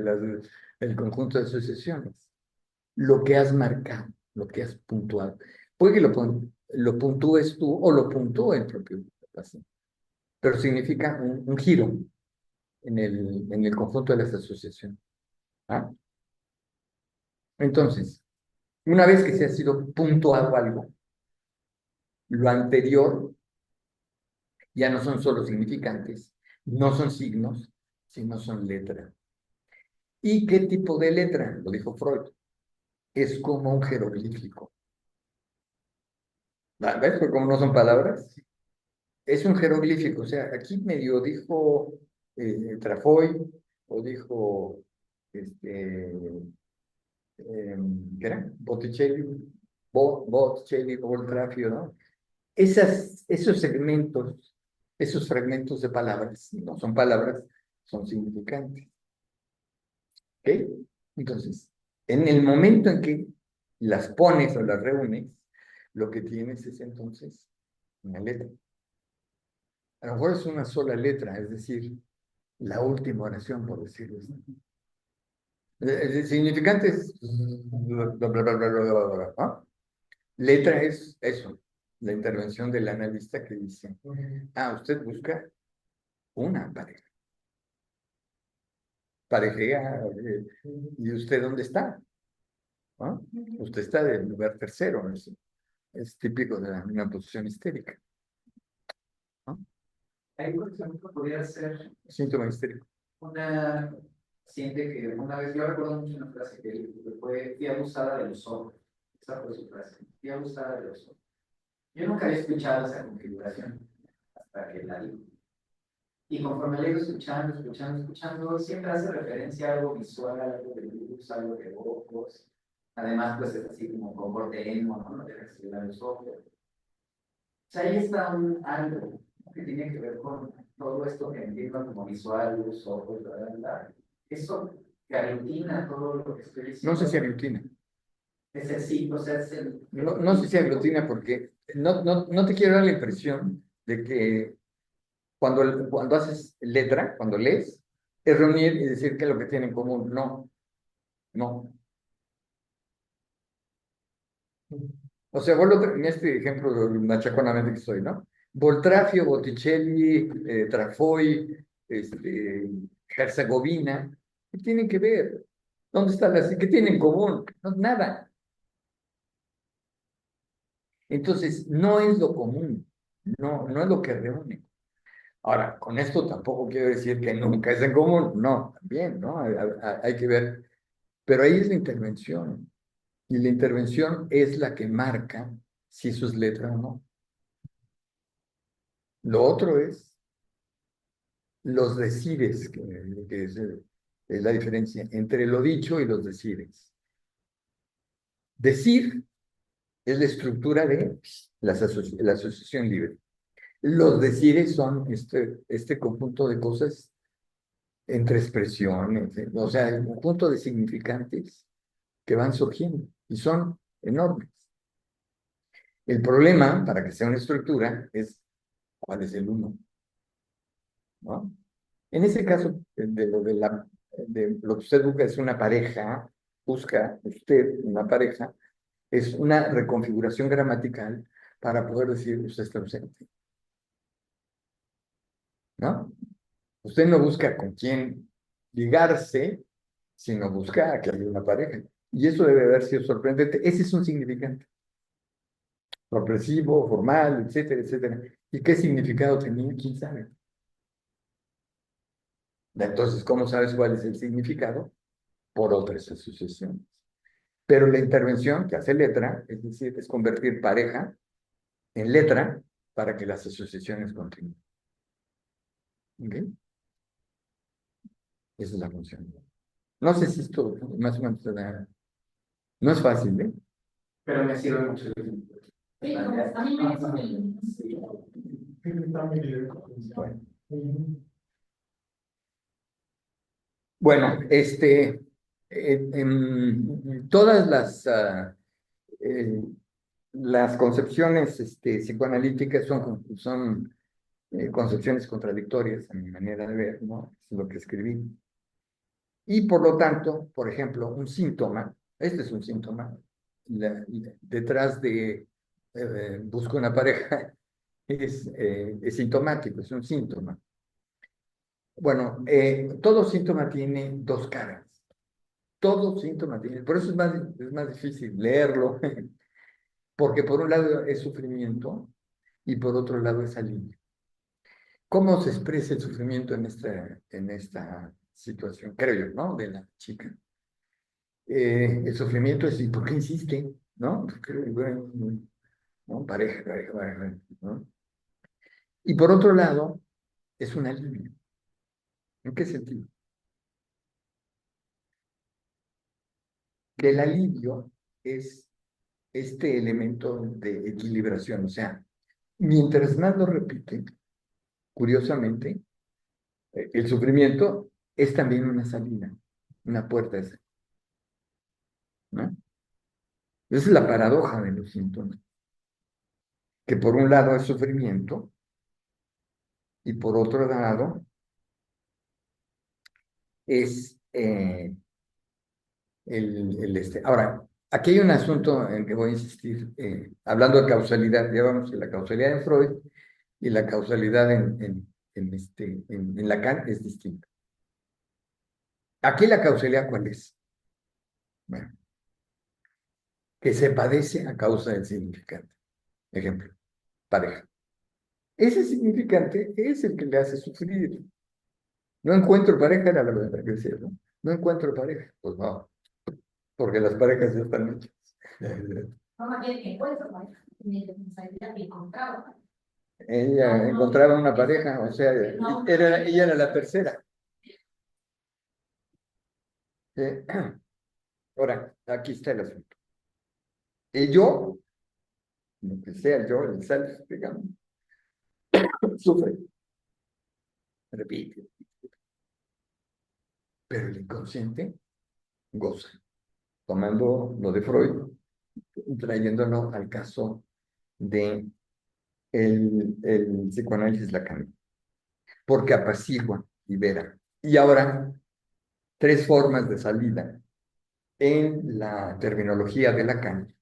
el conjunto de asociaciones? Lo que has marcado, lo que has puntuado. Puede que lo puntúes tú o lo puntúe el propio paciente, pero significa un giro en el conjunto de las asociaciones. ¿Ah? Entonces, una vez que se ha sido puntuado algo, lo anterior ya no son solo significantes, no son signos, sino son letras. ¿Y qué tipo de letra? Lo dijo Freud. Es como un jeroglífico. ¿Ves? Porque como no son palabras, es un jeroglífico. O sea, aquí medio dijo Trafoy, o dijo, ¿qué era? Botticelli, Boltrafio, ¿no? Esos segmentos, esos fragmentos de palabras, no son palabras, son significantes. ¿Ok? Entonces, en el momento en que las pones o las reúnes, lo que tienes es entonces una letra. A lo mejor es una sola letra, es decir, la última oración, por decirlo así. El significante es bla, bla, bla, bla, bla, bla, bla, ¿no? Letra es eso, la intervención del analista que dice, usted busca una pareja. Pareja, ¿y usted dónde está? ¿No? Usted está del lugar tercero, es típico de una posición histérica, ¿no? Ahí, por ejemplo, podría ser Síntoma histérico. una paciente que una vez, yo recuerdo mucho una frase que fui abusada de los ojos. Esa fue su frase, fui abusada de los ojos. Yo nunca había escuchado esa configuración hasta que la digo. Y conforme la he ido escuchando, siempre hace referencia a algo visual, algo de luz, algo de ojos. Además, pues es así como con corte emo, ¿no? No debe ser los ojos. O sea, ahí está algo que tiene que ver con todo esto que entiendo como visual, luz, ojos, ¿verdad? Eso que aglutina todo lo que estoy diciendo. No sé si aglutina. Es el sí, o sea, es el... No sé si aglutina porque no te quiero dar la impresión de que cuando haces letra, cuando lees, es reunir y decir qué es lo que tienen en común. No, no. O sea, vuelvo en este ejemplo machaconamente que soy, ¿no? Voltrafio, Botticelli, Trafoi, Herzegovina, ¿qué tienen que ver? ¿Dónde están qué tienen en común? No, nada. Entonces, no es lo común, no es lo que reúne. Ahora, con esto tampoco quiero decir que nunca es en común, no, también, ¿no? Hay que ver, pero ahí es la intervención, y la intervención es la que marca si eso es letra o no. Lo otro es los decires, que es la diferencia entre lo dicho y los decires. Decir es la estructura de la asociación libre. Los decires son este conjunto de cosas entre expresiones, o sea, el conjunto de significantes que van surgiendo y son enormes. El problema, para que sea una estructura, es cuál es el uno, ¿no? En ese caso, de lo que usted busca es una pareja, busca usted una pareja, es una reconfiguración gramatical para poder decir usted está ausente, ¿no? Usted no busca con quién ligarse, sino busca que haya una pareja. Y eso debe haber sido sorprendente. Ese es un significante. Sorpresivo, formal, etcétera, etcétera. ¿Y qué significado tenía? ¿Quién sabe? Entonces, ¿cómo sabes cuál es el significado? Por otras asociaciones. Pero la intervención que hace letra, es decir, es convertir pareja en letra para que las asociaciones continúen. ¿Ok? Esa es la función. No sé si esto más o menos te da. No es fácil, ¿eh? Pero me sirve mucho. Sí, a mí me hizo mi... Bueno. Bueno, todas las concepciones psicoanalíticas son concepciones contradictorias a mi manera de ver, ¿no? Es lo que escribí. Y por lo tanto, por ejemplo, un síntoma, este es un síntoma, detrás de busco una pareja, es sintomático, es un síntoma. Bueno, todo síntoma tiene dos caras. Todo síntoma tiene, por eso es más difícil leerlo, porque por un lado es sufrimiento y por otro lado es alivio. ¿Cómo se expresa el sufrimiento en esta situación? Creo yo, ¿no? De la chica. El sufrimiento es, ¿y por qué insiste? ¿No? Bueno, ¿no? Pareja, ¿no? Y por otro lado, es un alivio. ¿En qué sentido? Que el alivio es este elemento de equilibración, o sea, mientras más lo repite, curiosamente, el sufrimiento es también una salida, una puerta esa, ¿no? Esa es la paradoja de los síntomas. que por un lado es sufrimiento y por otro lado es Ahora, aquí hay un asunto en que voy a insistir, hablando de causalidad, ya vamos que la causalidad en Freud y la causalidad en Lacan es distinta. Aquí la causalidad, ¿cuál es? Bueno, que se padece a causa del significante. Ejemplo, pareja. Ese significante es el que le hace sufrir. No encuentro pareja, era la verdad que decía, ¿no? No encuentro pareja. Pues no, porque las parejas ya están hechas. No más bien que encuentro, ¿no? Mi responsabilidad que encontraba. Ella encontraba una pareja, o sea, ella era la tercera. Ahora, aquí está el asunto. El yo, lo que sea el yo, el self, digamos, sufre, repite, pero el inconsciente goza. Tomando lo de Freud, trayéndolo al caso de el psicoanálisis Lacan, porque apacigua, libera. Y ahora, tres formas de salida en la terminología de Lacan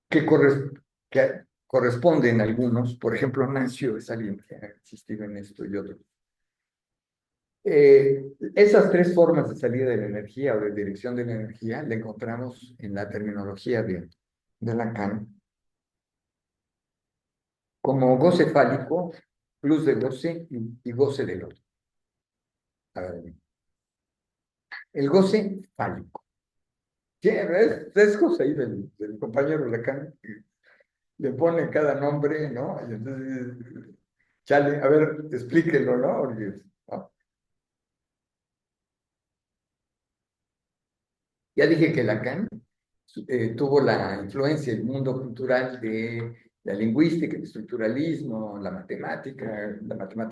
que, que corresponden a algunos. Por ejemplo, Nancio es alguien que ha existido en esto y otros. Esas tres formas de salida de la energía o de dirección de la energía la encontramos en la terminología de Lacan como goce fálico, plus de goce y goce del otro. A ver, el goce fálico. Sí, es cosa ahí del compañero Lacan, que le pone cada nombre, ¿no? Y entonces, chale, a ver, explíquelo, ¿no? Porque, ¿no? Ya dije que Lacan tuvo la influencia del mundo cultural de la lingüística, el estructuralismo, la matemática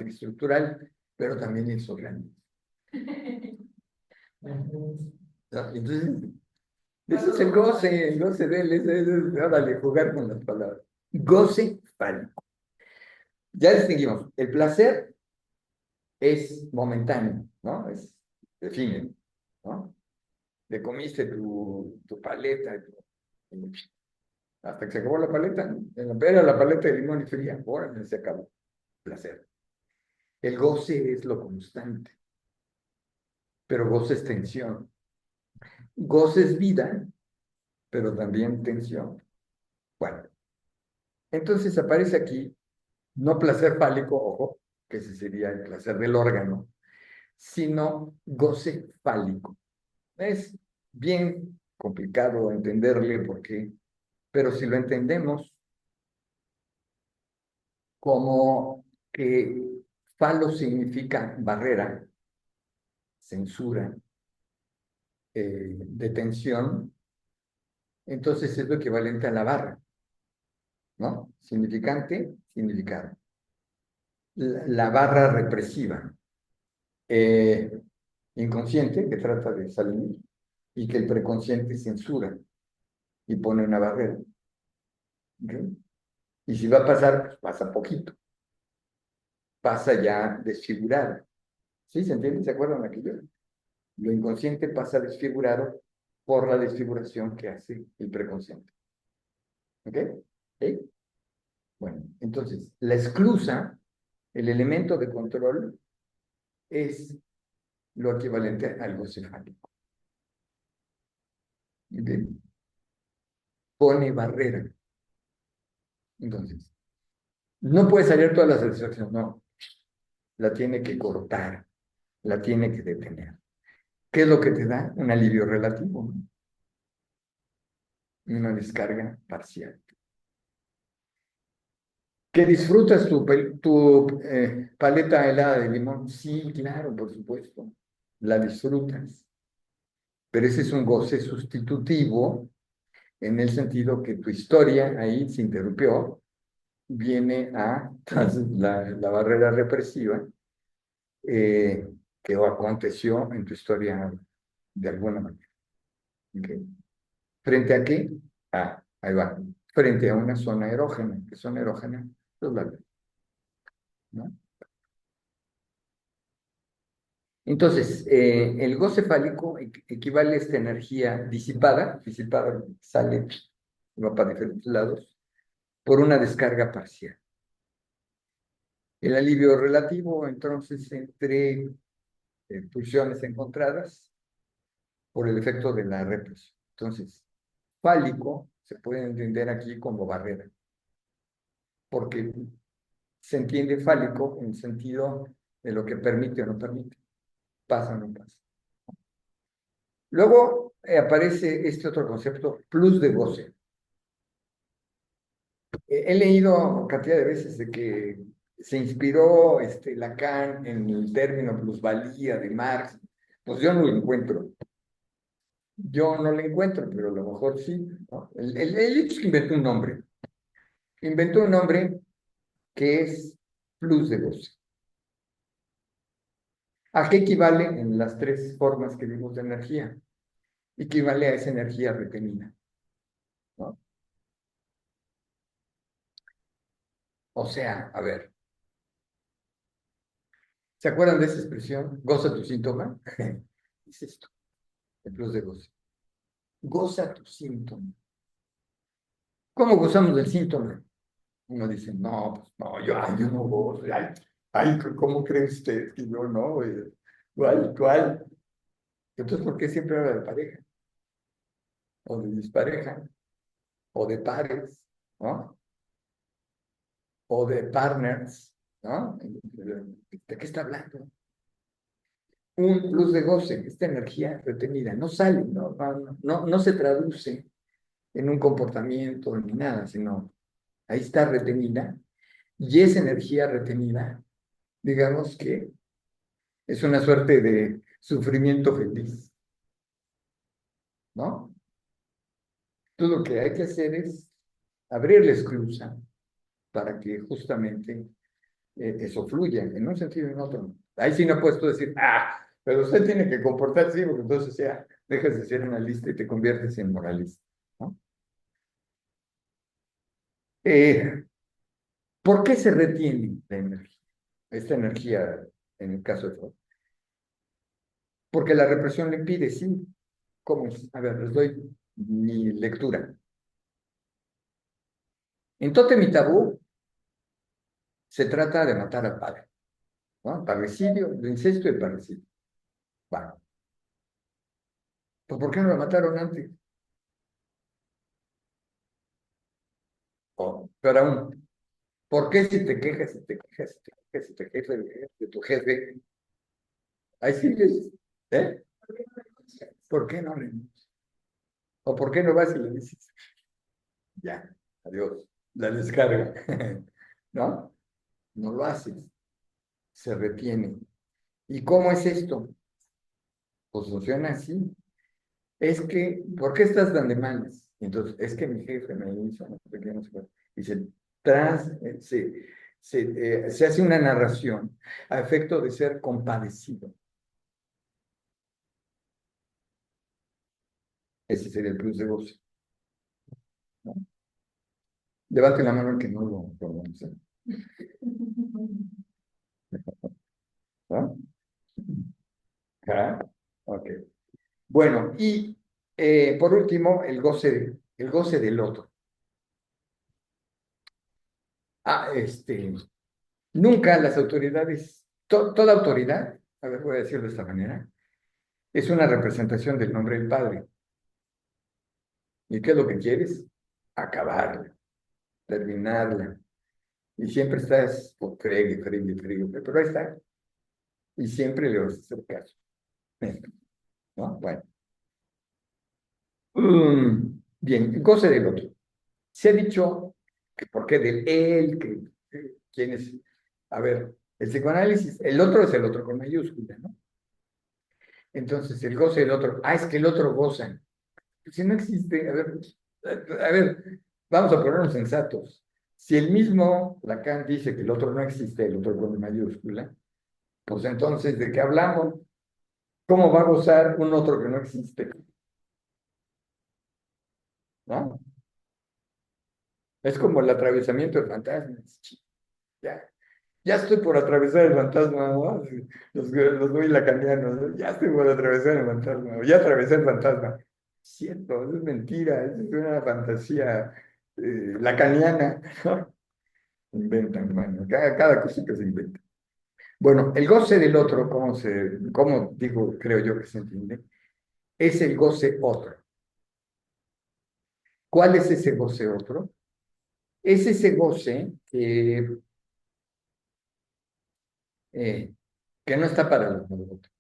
estructural, pero también el surrealismo. ¿No? Entonces, eso es el goce de él, órale, jugar con las palabras. Goce fálico. Ya distinguimos, el placer es momentáneo, ¿no? Es efímero, ¿no? Te comiste tu paleta, hasta que se acabó la paleta, era la paleta de limón y fría, ahora se acabó. Placer. El goce es lo constante, pero goce es tensión. Goce es vida, pero también tensión. Bueno, entonces aparece aquí, no placer fálico, ojo, que ese sería el placer del órgano, sino goce fálico. Es bien complicado entenderle por qué, pero si lo entendemos como que falo significa barrera, censura, detención, entonces es lo equivalente a la barra, ¿no? Significante, significado. La barra represiva, inconsciente, que trata de salir, y que el preconsciente censura y pone una barrera. ¿Okay? Y si va a pasar, pues pasa poquito. Pasa ya desfigurado. ¿Sí? ¿Se entiende? ¿Se acuerdan de aquello? Lo inconsciente pasa desfigurado por la desfiguración que hace el preconsciente. ¿Ok? ¿Sí? Bueno, entonces, la esclusa, el elemento de control, es lo equivalente al algo cefálico. ¿Ok? Pone barrera. Entonces, no puede salir toda la satisfacción, no. La tiene que cortar, la tiene que detener. ¿Qué es lo que te da? Un alivio relativo, ¿no? Una descarga parcial. ¿Que disfrutas tu paleta helada de limón? Sí, claro, por supuesto. La disfrutas. Pero ese es un goce sustitutivo en el sentido que tu historia ahí se interrumpió, viene a la barrera represiva eh, que aconteció en tu historia de alguna manera. ¿Okay? ¿Frente a qué? Ah, ahí va. frente a una zona erógena, que zona erógena, los labios, ¿no? Entonces, el goce fálico equivale a esta energía disipada sale, va para diferentes lados, por una descarga parcial. El alivio relativo, entonces, entre pulsiones encontradas por el efecto de la represión. Entonces, fálico se puede entender aquí como barrera, porque se entiende fálico en el sentido de lo que permite o no permite, pasa o no pasa. Luego aparece este otro concepto, plus de goce. He leído cantidad de veces de que se inspiró Lacan en el término plusvalía de Marx. Pues yo no lo encuentro. Yo no lo encuentro, pero a lo mejor sí, ¿no? El hecho es que inventó un nombre. Inventó un nombre que es plus de goce. ¿A qué equivale en las tres formas que vimos de energía? Equivale a esa energía retenida, ¿no? O sea, a ver, ¿se acuerdan de esa expresión? Goza tu síntoma. Es esto, el plus de goce. Goza tu síntoma. ¿Cómo gozamos del síntoma? Uno dice, no, pues no, yo no gozo. Ay, ¿cómo cree usted que yo no? ¿Cuál? Entonces, ¿por qué siempre habla de pareja? O de dispareja, o de pares, ¿no? O de partners, ¿no? ¿De qué está hablando? Un plus de goce, esta energía retenida, no sale, no se traduce en un comportamiento ni nada, sino ahí está retenida, y esa energía retenida, digamos que es una suerte de sufrimiento feliz, ¿no? Todo lo que hay que hacer es abrir la esclusa para que justamente eso fluya, en un sentido y en otro. Ahí sí no puedes tú decir, pero usted tiene que comportarse así, porque entonces ya dejas de ser analista y te conviertes en moralista, ¿no? ¿Por qué se retiene la energía? Esta energía, en el caso de Freud. Porque la represión le impide, sí. ¿Cómo es? A ver, les doy mi lectura. En Tótem y Tabú se trata de matar al padre, ¿no? Parricidio, de incesto y parricidio. Bueno, pues ¿por qué no lo mataron antes? Pero aún, ¿por qué si te quejas, si te quejas de tu jefe, ahí sigues? ¿Eh? ¿Por qué no renuncias? ¿O por qué no vas y le dices, ya, adiós, la descarga? ¿No? No lo haces, se retiene. ¿Y cómo es esto? Pues funciona así. Es que, ¿por qué estás tan de malas? Entonces, es que mi jefe me hizo, no sé qué, no sé qué. Y se hace una narración a efecto de ser compadecido. Ese sería el plus de goce, ¿no? Levante la mano el que no lo conoce, ¿no? Ok. Bueno, y por último, el goce del otro. Nunca las autoridades, toda autoridad, a ver, voy a decirlo de esta manera, es una representación del nombre del Padre. ¿Y qué es lo que quieres? Acabarla, terminarla. Y siempre estás, pues, fregue, pero ahí está. Y siempre le vas a hacer caso. ¿No? Bueno. Bien, goce del otro. Se ha dicho que por qué del él, quién es. A ver, el psicoanálisis, el otro es el otro con mayúscula, ¿no? Entonces, el goce del otro, es que el otro goza. Si no existe, a ver, vamos a ponernos sensatos. Si el mismo Lacan dice que el otro no existe, el otro con mayúscula, pues entonces, ¿de qué hablamos? ¿Cómo va a gozar un otro que no existe? ¿No? Es como el atravesamiento del fantasma. Ya, ya estoy por atravesar el fantasma, ¿no? Los muy lacanianos, ¿no? Ya estoy por atravesar el fantasma, o ya atravesé el fantasma. Cierto, eso es mentira, eso es una fantasía lacaniana, ¿no? Inventan, bueno, cada cosa que se inventa. Bueno, el goce del otro, cómo digo, creo yo que se entiende, es el goce otro. ¿Cuál es ese goce otro? Es ese goce que no está para los neuróticos.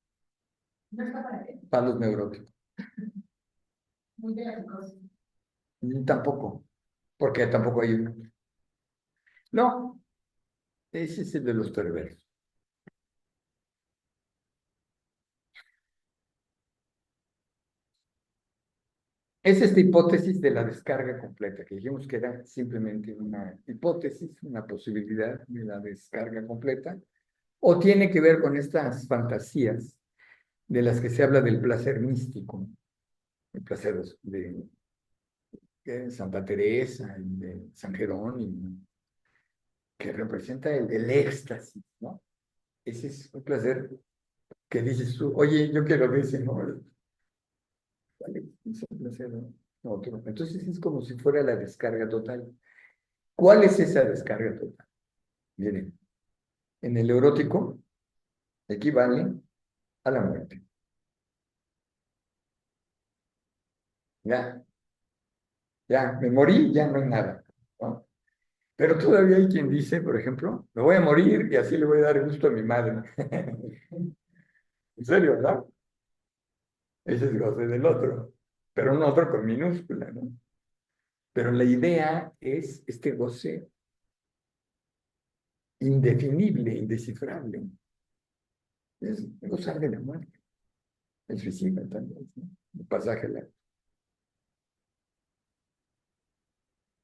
No está para qué. Para los neuróticos. Muy de la psicosis. Tampoco, porque tampoco hay uno. No, ese es el de los perversos. Es esta hipótesis de la descarga completa, que dijimos que era simplemente una hipótesis, una posibilidad de la descarga completa, o tiene que ver con estas fantasías de las que se habla del placer místico, el placer de Santa Teresa y de San Jerónimo, que representa el éxtasis, ¿no? Ese es un placer que dices tú, oye, yo quiero ver ese, ¿no? Vale, es un placer, ¿no? Otro. Entonces es como si fuera la descarga total. ¿Cuál es esa descarga total? Miren, en el erótico equivale a la muerte. Ya, ya, me morí, ya no hay nada, ¿no? Pero todavía hay quien dice, por ejemplo, me voy a morir y así le voy a dar gusto a mi madre. En serio, ¿no? Ese es goce del otro, pero un otro con minúscula, ¿no? Pero la idea es este goce indefinible, indescifrable. Es gozar de la muerte. El suicida también, ¿no? El pasaje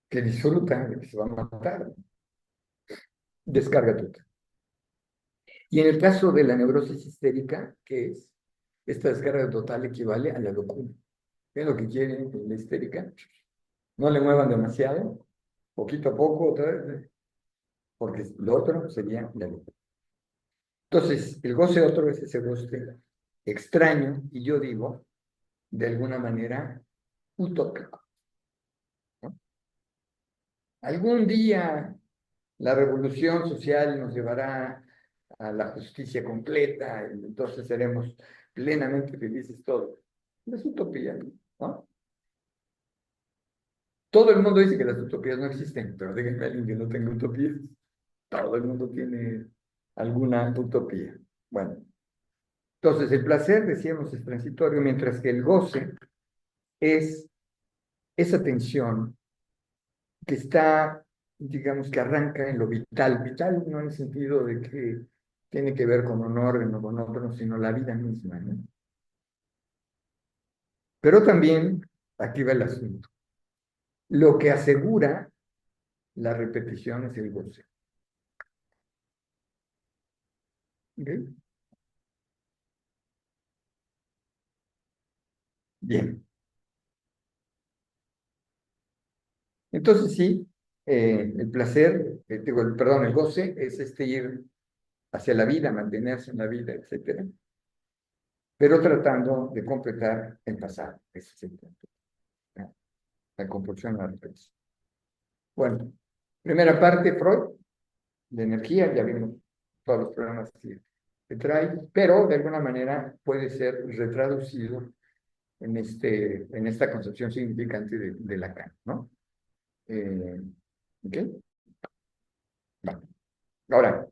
que disfruta de que se va a matar. Descarga total. Y en el caso de la neurosis histérica, ¿qué es? Esta descarga total equivale a la locura. ¿Qué es lo que quiere la histérica? No le muevan demasiado, poquito a poco, otra vez, porque lo otro sería la locura. Entonces, el goce otro es ese goce extraño, y yo digo, de alguna manera, utópico, ¿no? Algún día la revolución social nos llevará a la justicia completa, y entonces seremos plenamente felices todos. Es utopía, ¿no? Todo el mundo dice que las utopías no existen, pero díganme a alguien que no tenga utopías. Todo el mundo tiene alguna utopía. Bueno, entonces el placer, decíamos, es transitorio, mientras que el goce es esa tensión que está, digamos, que arranca en lo vital. Vital no en el sentido de que tiene que ver con un órgano o con otro, sino la vida misma, ¿no? Pero también, aquí va el asunto, lo que asegura la repetición es el goce. ¿Ok? Bien. Entonces sí, el placer, digo, perdón, el goce es ir hacia la vida, mantenerse en la vida, etcétera, pero tratando de completar el pasado. Ese es el punto, ¿no? La compulsión a la repetición. Bueno, primera parte, Freud, de energía, ya vimos todos los problemas que trae, pero de alguna manera puede ser retraducido en esta concepción significante de Lacan, ¿no? ¿Ok? Vale. Ahora,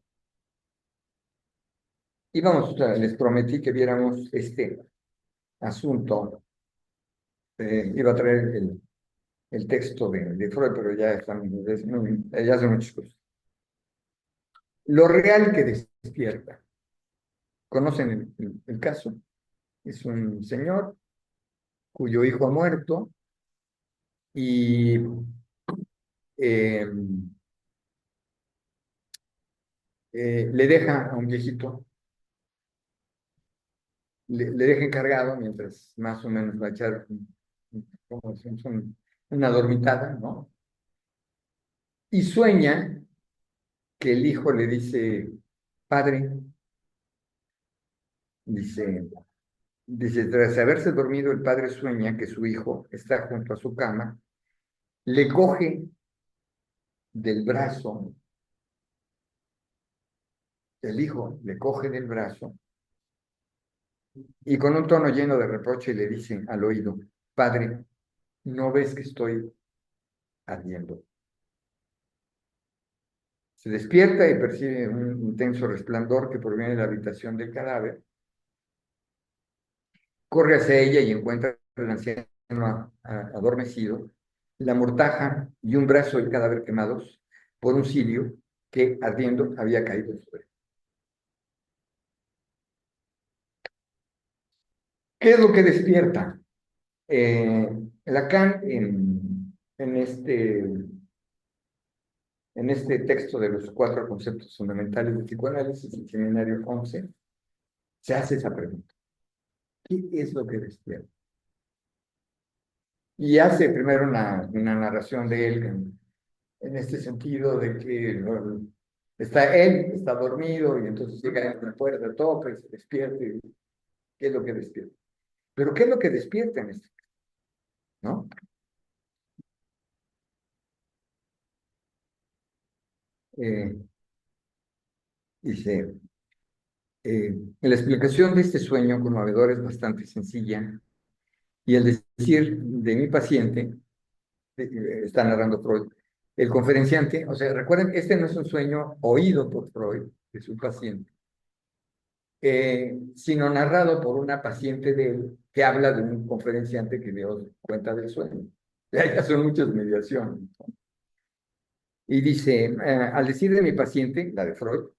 les prometí que viéramos este asunto. Iba a traer el texto de Freud, pero ya son muchas cosas. Lo real que despierta. ¿Conocen el caso? Es un señor cuyo hijo ha muerto y eh, le deja a un viejito, le deja encargado mientras más o menos va a echar como una dormitada, ¿no? y sueña que el hijo le dice, padre, dice, tras haberse dormido, el padre sueña que su hijo está junto a su cama, le coge del brazo, el hijo le coge del brazo y con un tono lleno de reproche le dice al oído, padre, ¿no ves que estoy ardiendo? Se despierta y percibe un intenso resplandor que proviene de la habitación del cadáver. Corre hacia ella y encuentra al anciano adormecido, la mortaja y un brazo del cadáver quemados por un cirio que, ardiendo, había caído sobre él. ¿Qué es lo que despierta? Lacan, en este texto de los 4 conceptos fundamentales del psicoanálisis, el seminario 11, se hace esa pregunta. ¿Qué es lo que despierta? Y hace primero una narración de él en este sentido de que él está dormido y entonces llega a la puerta, toca y se despierta. ¿Qué es lo que despierta? Pero ¿qué es lo que despierta en este caso? ¿No? Dice, la explicación de este sueño conmovedor es bastante sencilla y el decir de mi paciente, está narrando Freud, el conferenciante, o sea, recuerden, este no es un sueño oído por Freud, de su paciente, sino narrado por una paciente de él que habla de un conferenciante que dio cuenta del sueño. Ya son muchas mediaciones. Y dice, al decir de mi paciente, la de Freud,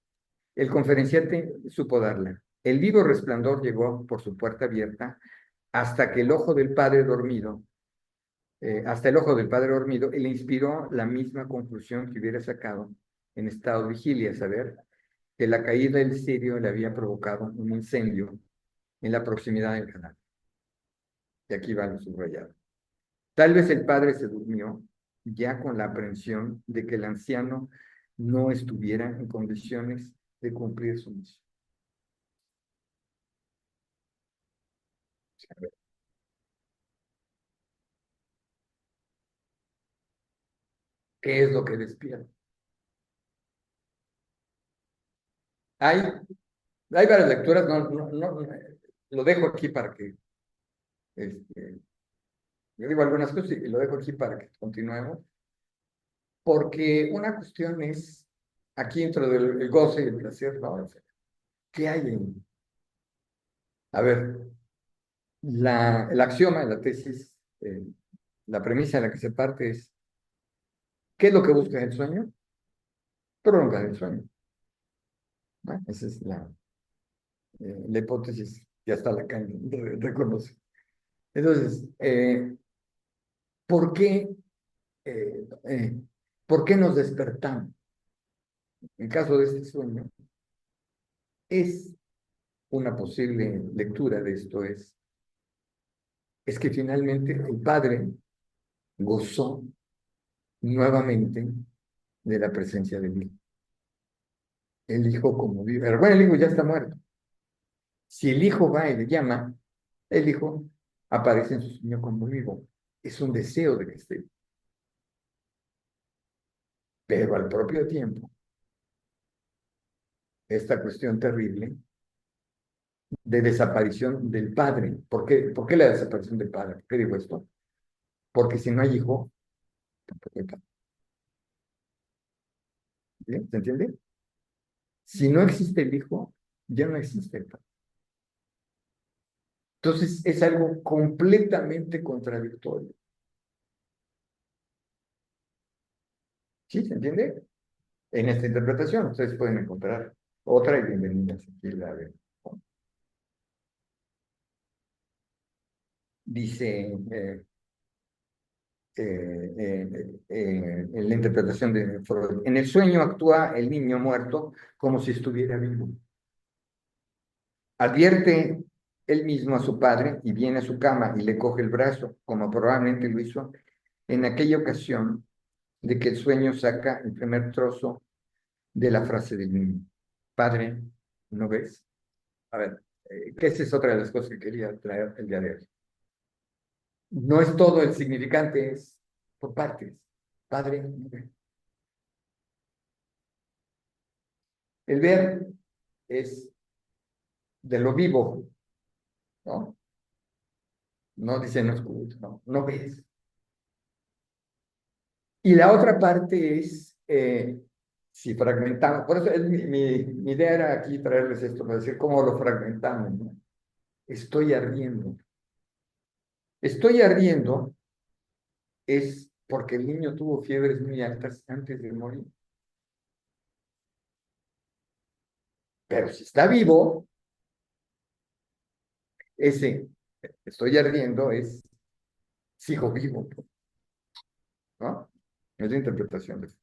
el conferenciante supo darla. El vivo resplandor llegó por su puerta abierta hasta que el ojo del padre dormido, hasta el ojo del padre dormido, y le inspiró la misma conclusión que hubiera sacado en estado de vigilia, saber que la caída del cirio le había provocado un incendio en la proximidad del canal. Y aquí va lo subrayado. Tal vez el padre se durmió ya con la aprensión de que el anciano no estuviera en condiciones de cumplir su misión. ¿Qué es lo que despierta? Hay, hay varias lecturas, lo dejo aquí para que, yo digo algunas cosas y lo dejo aquí para que continuemos, porque una cuestión es, aquí dentro del goce y el placer, ¿no? ¿Qué hay en? A ver, el axioma de la tesis, la premisa de la que se parte es, ¿qué es lo que busca el sueño? Prolongar el sueño, ¿no? Esa es la hipótesis que hasta Lacan reconoce. Entonces, ¿por qué, eh, eh, ¿por qué nos despertamos? En caso de este sueño, es una posible lectura de esto es que finalmente el padre gozó nuevamente de la presencia del hijo. El hijo como vive. Pero bueno, el hijo ya está muerto. Si el hijo va y le llama, el hijo aparece en su sueño como vivo. Es un deseo de que esté. Pero al propio tiempo, esta cuestión terrible de desaparición del padre. ¿Por qué la desaparición del padre? ¿Por qué digo esto? Porque si no hay hijo, tampoco hay padre. ¿Bien? ¿Se entiende? Si no existe el hijo, ya no existe el padre. Entonces es algo completamente contradictorio. ¿Sí? ¿Se entiende? En esta interpretación, ustedes pueden encontrar otra y bienvenida si quieren la ver. Dice en la interpretación de Freud, en el sueño actúa el niño muerto como si estuviera vivo. Advierte él mismo a su padre y viene a su cama y le coge el brazo, como probablemente lo hizo en aquella ocasión de que el sueño saca el primer trozo de la frase del niño. Padre, ¿no ves? A ver, que esa es otra de las cosas que quería traer el día de hoy. No es todo el significante, es por partes. Padre, ¿no ves? El ver es de lo vivo, ¿no? No dice no escucha, no, no ves. Y la otra parte es, si fragmentamos, por eso es mi idea era aquí traerles esto, para decir cómo lo fragmentamos, ¿no? Estoy ardiendo. Estoy ardiendo es porque el niño tuvo fiebres muy altas antes de morir. Pero si está vivo, ese estoy ardiendo es sigo vivo, ¿no? Es la interpretación de eso.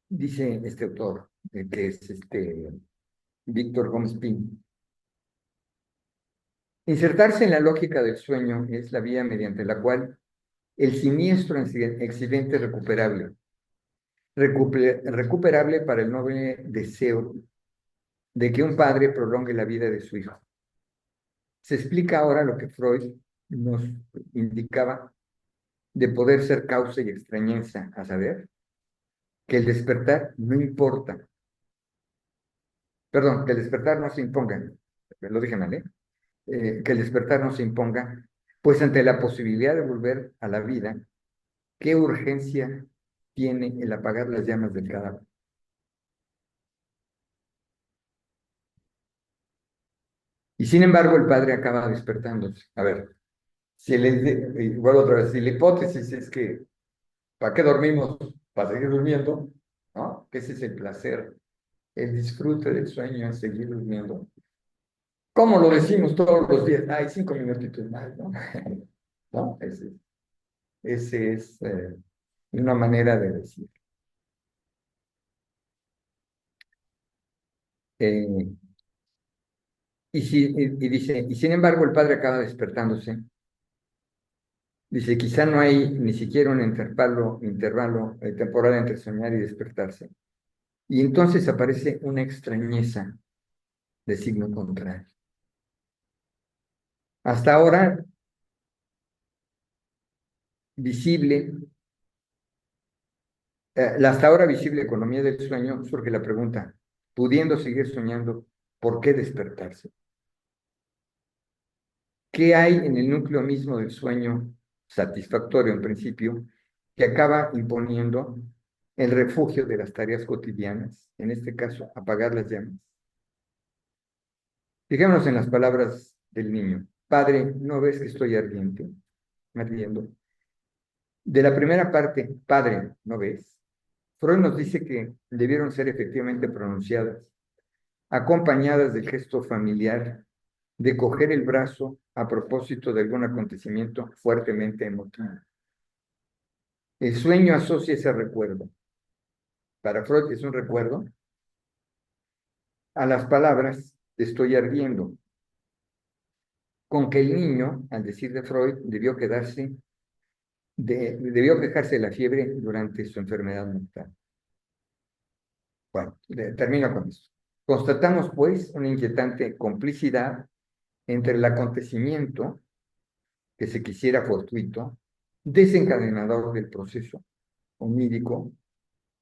Dice este autor, que es Víctor Gómez Pin. Insertarse en la lógica del sueño es la vía mediante la cual el siniestro accidente recuperable para el noble deseo de que un padre prolongue la vida de su hijo. Se explica ahora lo que Freud nos indicaba de poder ser causa y extrañeza, a saber, que el despertar no importa, perdón, que el despertar no se imponga, lo dije mal, que el despertar no se imponga, pues ante la posibilidad de volver a la vida, ¿qué urgencia tiene el apagar las llamas del cadáver? Y sin embargo, el padre acaba despertándose. A ver, si igual otra vez, si la hipótesis es que, ¿para qué dormimos? Para seguir durmiendo, ¿no? Que ese es el placer, el disfrute del sueño es seguir durmiendo. ¿Cómo lo decimos todos los días? Ay, 5 minutitos más, ¿no? ¿No? Ese es una manera de decir. Eh, y dice, y sin embargo, el padre acaba despertándose. Dice, quizá no hay ni siquiera un intervalo temporal entre soñar y despertarse. Y entonces aparece una extrañeza de signo contrario. Hasta ahora, visible, la hasta ahora visible economía del sueño, surge la pregunta, pudiendo seguir soñando, ¿por qué despertarse? ¿Qué hay en el núcleo mismo del sueño satisfactorio en principio que acaba imponiendo el refugio de las tareas cotidianas, en este caso, apagar las llamas? Fijémonos en las palabras del niño. Padre, ¿no ves que estoy ardiendo? De la primera parte, padre, ¿no ves? Freud nos dice que debieron ser efectivamente pronunciadas, acompañadas del gesto familiar de coger el brazo a propósito de algún acontecimiento fuertemente emotivo. El sueño asocia ese recuerdo. Para Freud es un recuerdo a las palabras estoy ardiendo, con que el niño, al decir de Freud, debió quejarse de la fiebre durante su enfermedad mental. Bueno, termino con esto. Constatamos, pues, una inquietante complicidad entre el acontecimiento que se quisiera fortuito, desencadenador del proceso onírico,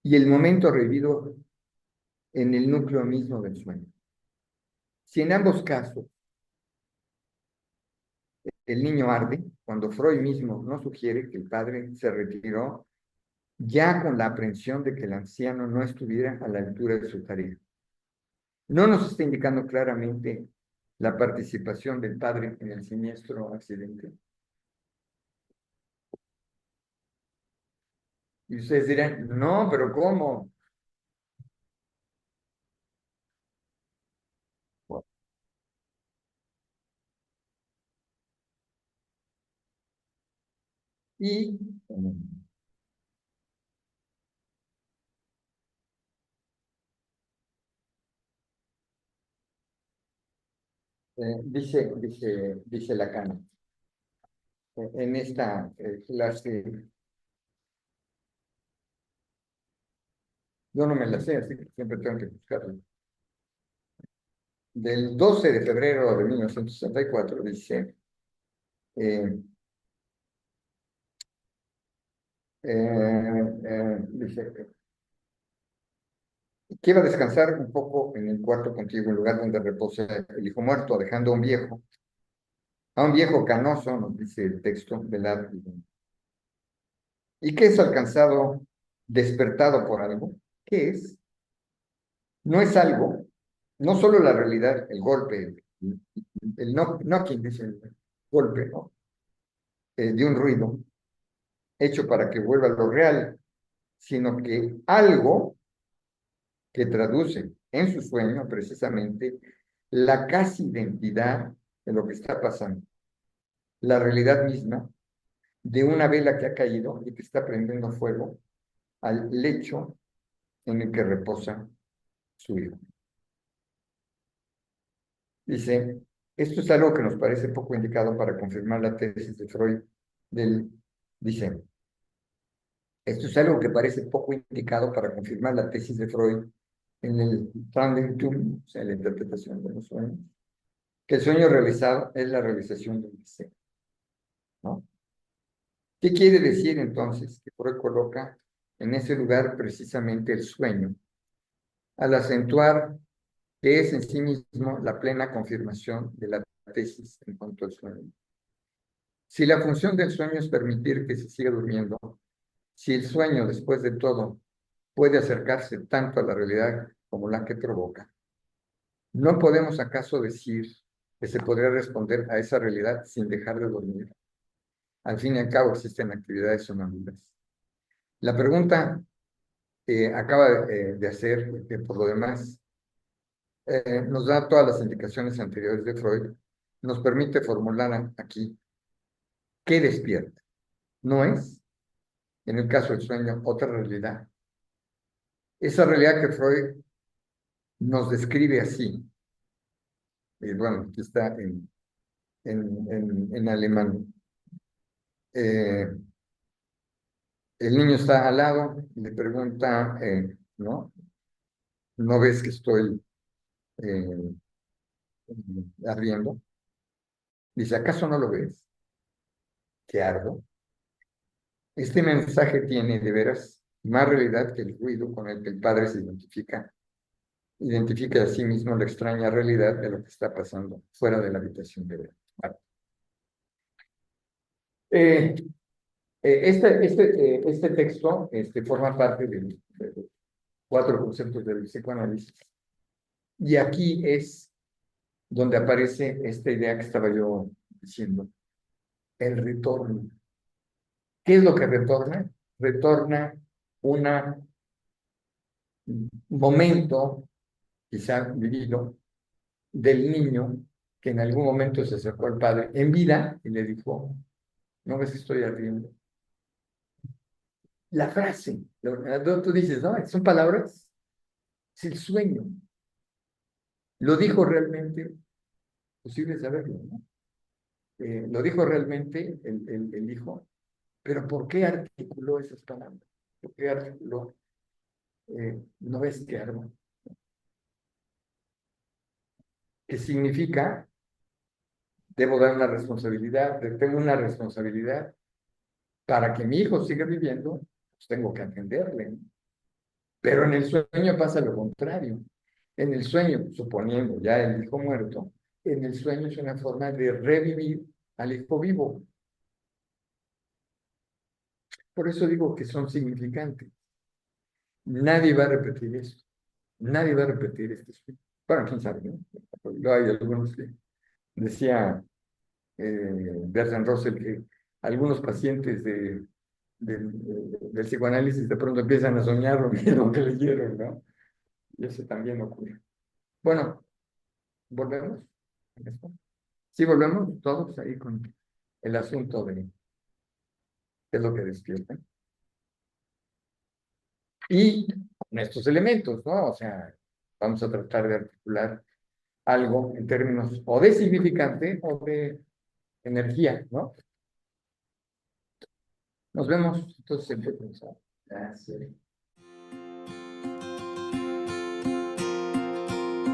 y el momento revivido en el núcleo mismo del sueño. Si en ambos casos el niño arde, cuando Freud mismo nos sugiere que el padre se retiró ya con la aprensión de que el anciano no estuviera a la altura de su tarea. No nos está indicando claramente la participación del padre en el siniestro accidente. Y ustedes dirán, no, pero ¿cómo? Y dice Lacan, en esta clase. Yo no me la sé, así que siempre tengo que buscarla. Del 12 de febrero de 1964 dice, eh, dice que iba a descansar un poco en el cuarto contigo, en lugar donde reposa el hijo muerto, dejando a un viejo canoso, nos dice el texto del arte. ¿Y qué es alcanzado, despertado por algo? ¿Qué es? No es algo, no solo la realidad, el golpe, el knocking, dice el golpe, ¿no? De un ruido hecho para que vuelva a lo real, sino que algo que traduce en su sueño precisamente la casi identidad de lo que está pasando, la realidad misma de una vela que ha caído y que está prendiendo fuego al lecho en el que reposa su hijo. Dice, esto es algo que nos parece poco indicado para confirmar la tesis de Freud dice, esto es algo que parece poco indicado para confirmar la tesis de Freud en el Traumdeutung, o sea, la interpretación de los sueños, que el sueño realizado es la realización del deseo, ¿no? ¿Qué quiere decir entonces que Freud coloca en ese lugar precisamente el sueño, al acentuar que es en sí mismo la plena confirmación de la tesis en cuanto al sueño? Si la función del sueño es permitir que se siga durmiendo, si el sueño, después de todo, puede acercarse tanto a la realidad como la que provoca, ¿no podemos acaso decir que se podría responder a esa realidad sin dejar de dormir? Al fin y al cabo existen actividades sonámbulas. La pregunta que acaba de hacer, que por lo demás nos da todas las indicaciones anteriores de Freud, nos permite formular aquí qué despierta. ¿No es, en el caso del sueño, otra realidad? Esa realidad que Freud nos describe así, y bueno, aquí está en alemán. El niño está al lado y le pregunta, ¿no? ¿No ves que estoy eh, ardiendo? Dice, ¿acaso no lo ves? ¿Que ardo? Este mensaje tiene de veras más realidad que el ruido con el que el padre se identifica a sí mismo la extraña realidad de lo que está pasando fuera de la habitación de él. Bueno. Este texto forma parte de 4 conceptos del psicoanálisis. Y aquí es donde aparece esta idea que estaba yo diciendo, el retorno. ¿Qué es lo que retorna? Retorna un momento, quizá vivido, del niño que en algún momento se acercó al padre en vida y le dijo, ¿no ves que estoy ardiendo? La frase, tú dices, ¿no? Son palabras, es el sueño. ¿Lo dijo realmente? Posible saberlo, ¿no? Lo dijo realmente el hijo, pero ¿por qué articuló esas palabras? ¿Por qué articuló? ¿No ves que arma? ¿Qué significa? Debo dar una responsabilidad, tengo una responsabilidad para que mi hijo siga viviendo, pues tengo que atenderle. Pero en el sueño pasa lo contrario. En el sueño, suponiendo ya el hijo muerto, en el sueño es una forma de revivir al hijo vivo. Por eso digo que son significantes. Nadie va a repetir esto. Nadie va a repetir este sueño. Bueno, quién sabe, ¿no? Hay algunos que decía Bertrand Russell que algunos pacientes del psicoanálisis de pronto empiezan a soñar lo mismo que leyeron, ¿no? Y eso también ocurre. Bueno, volvemos. Sí, volvemos todos ahí con el asunto de qué es lo que despierta. Y con estos elementos, ¿no? O sea, vamos a tratar de articular algo en términos o de significante o de energía, ¿no? Nos vemos entonces el próximo sábado. Gracias.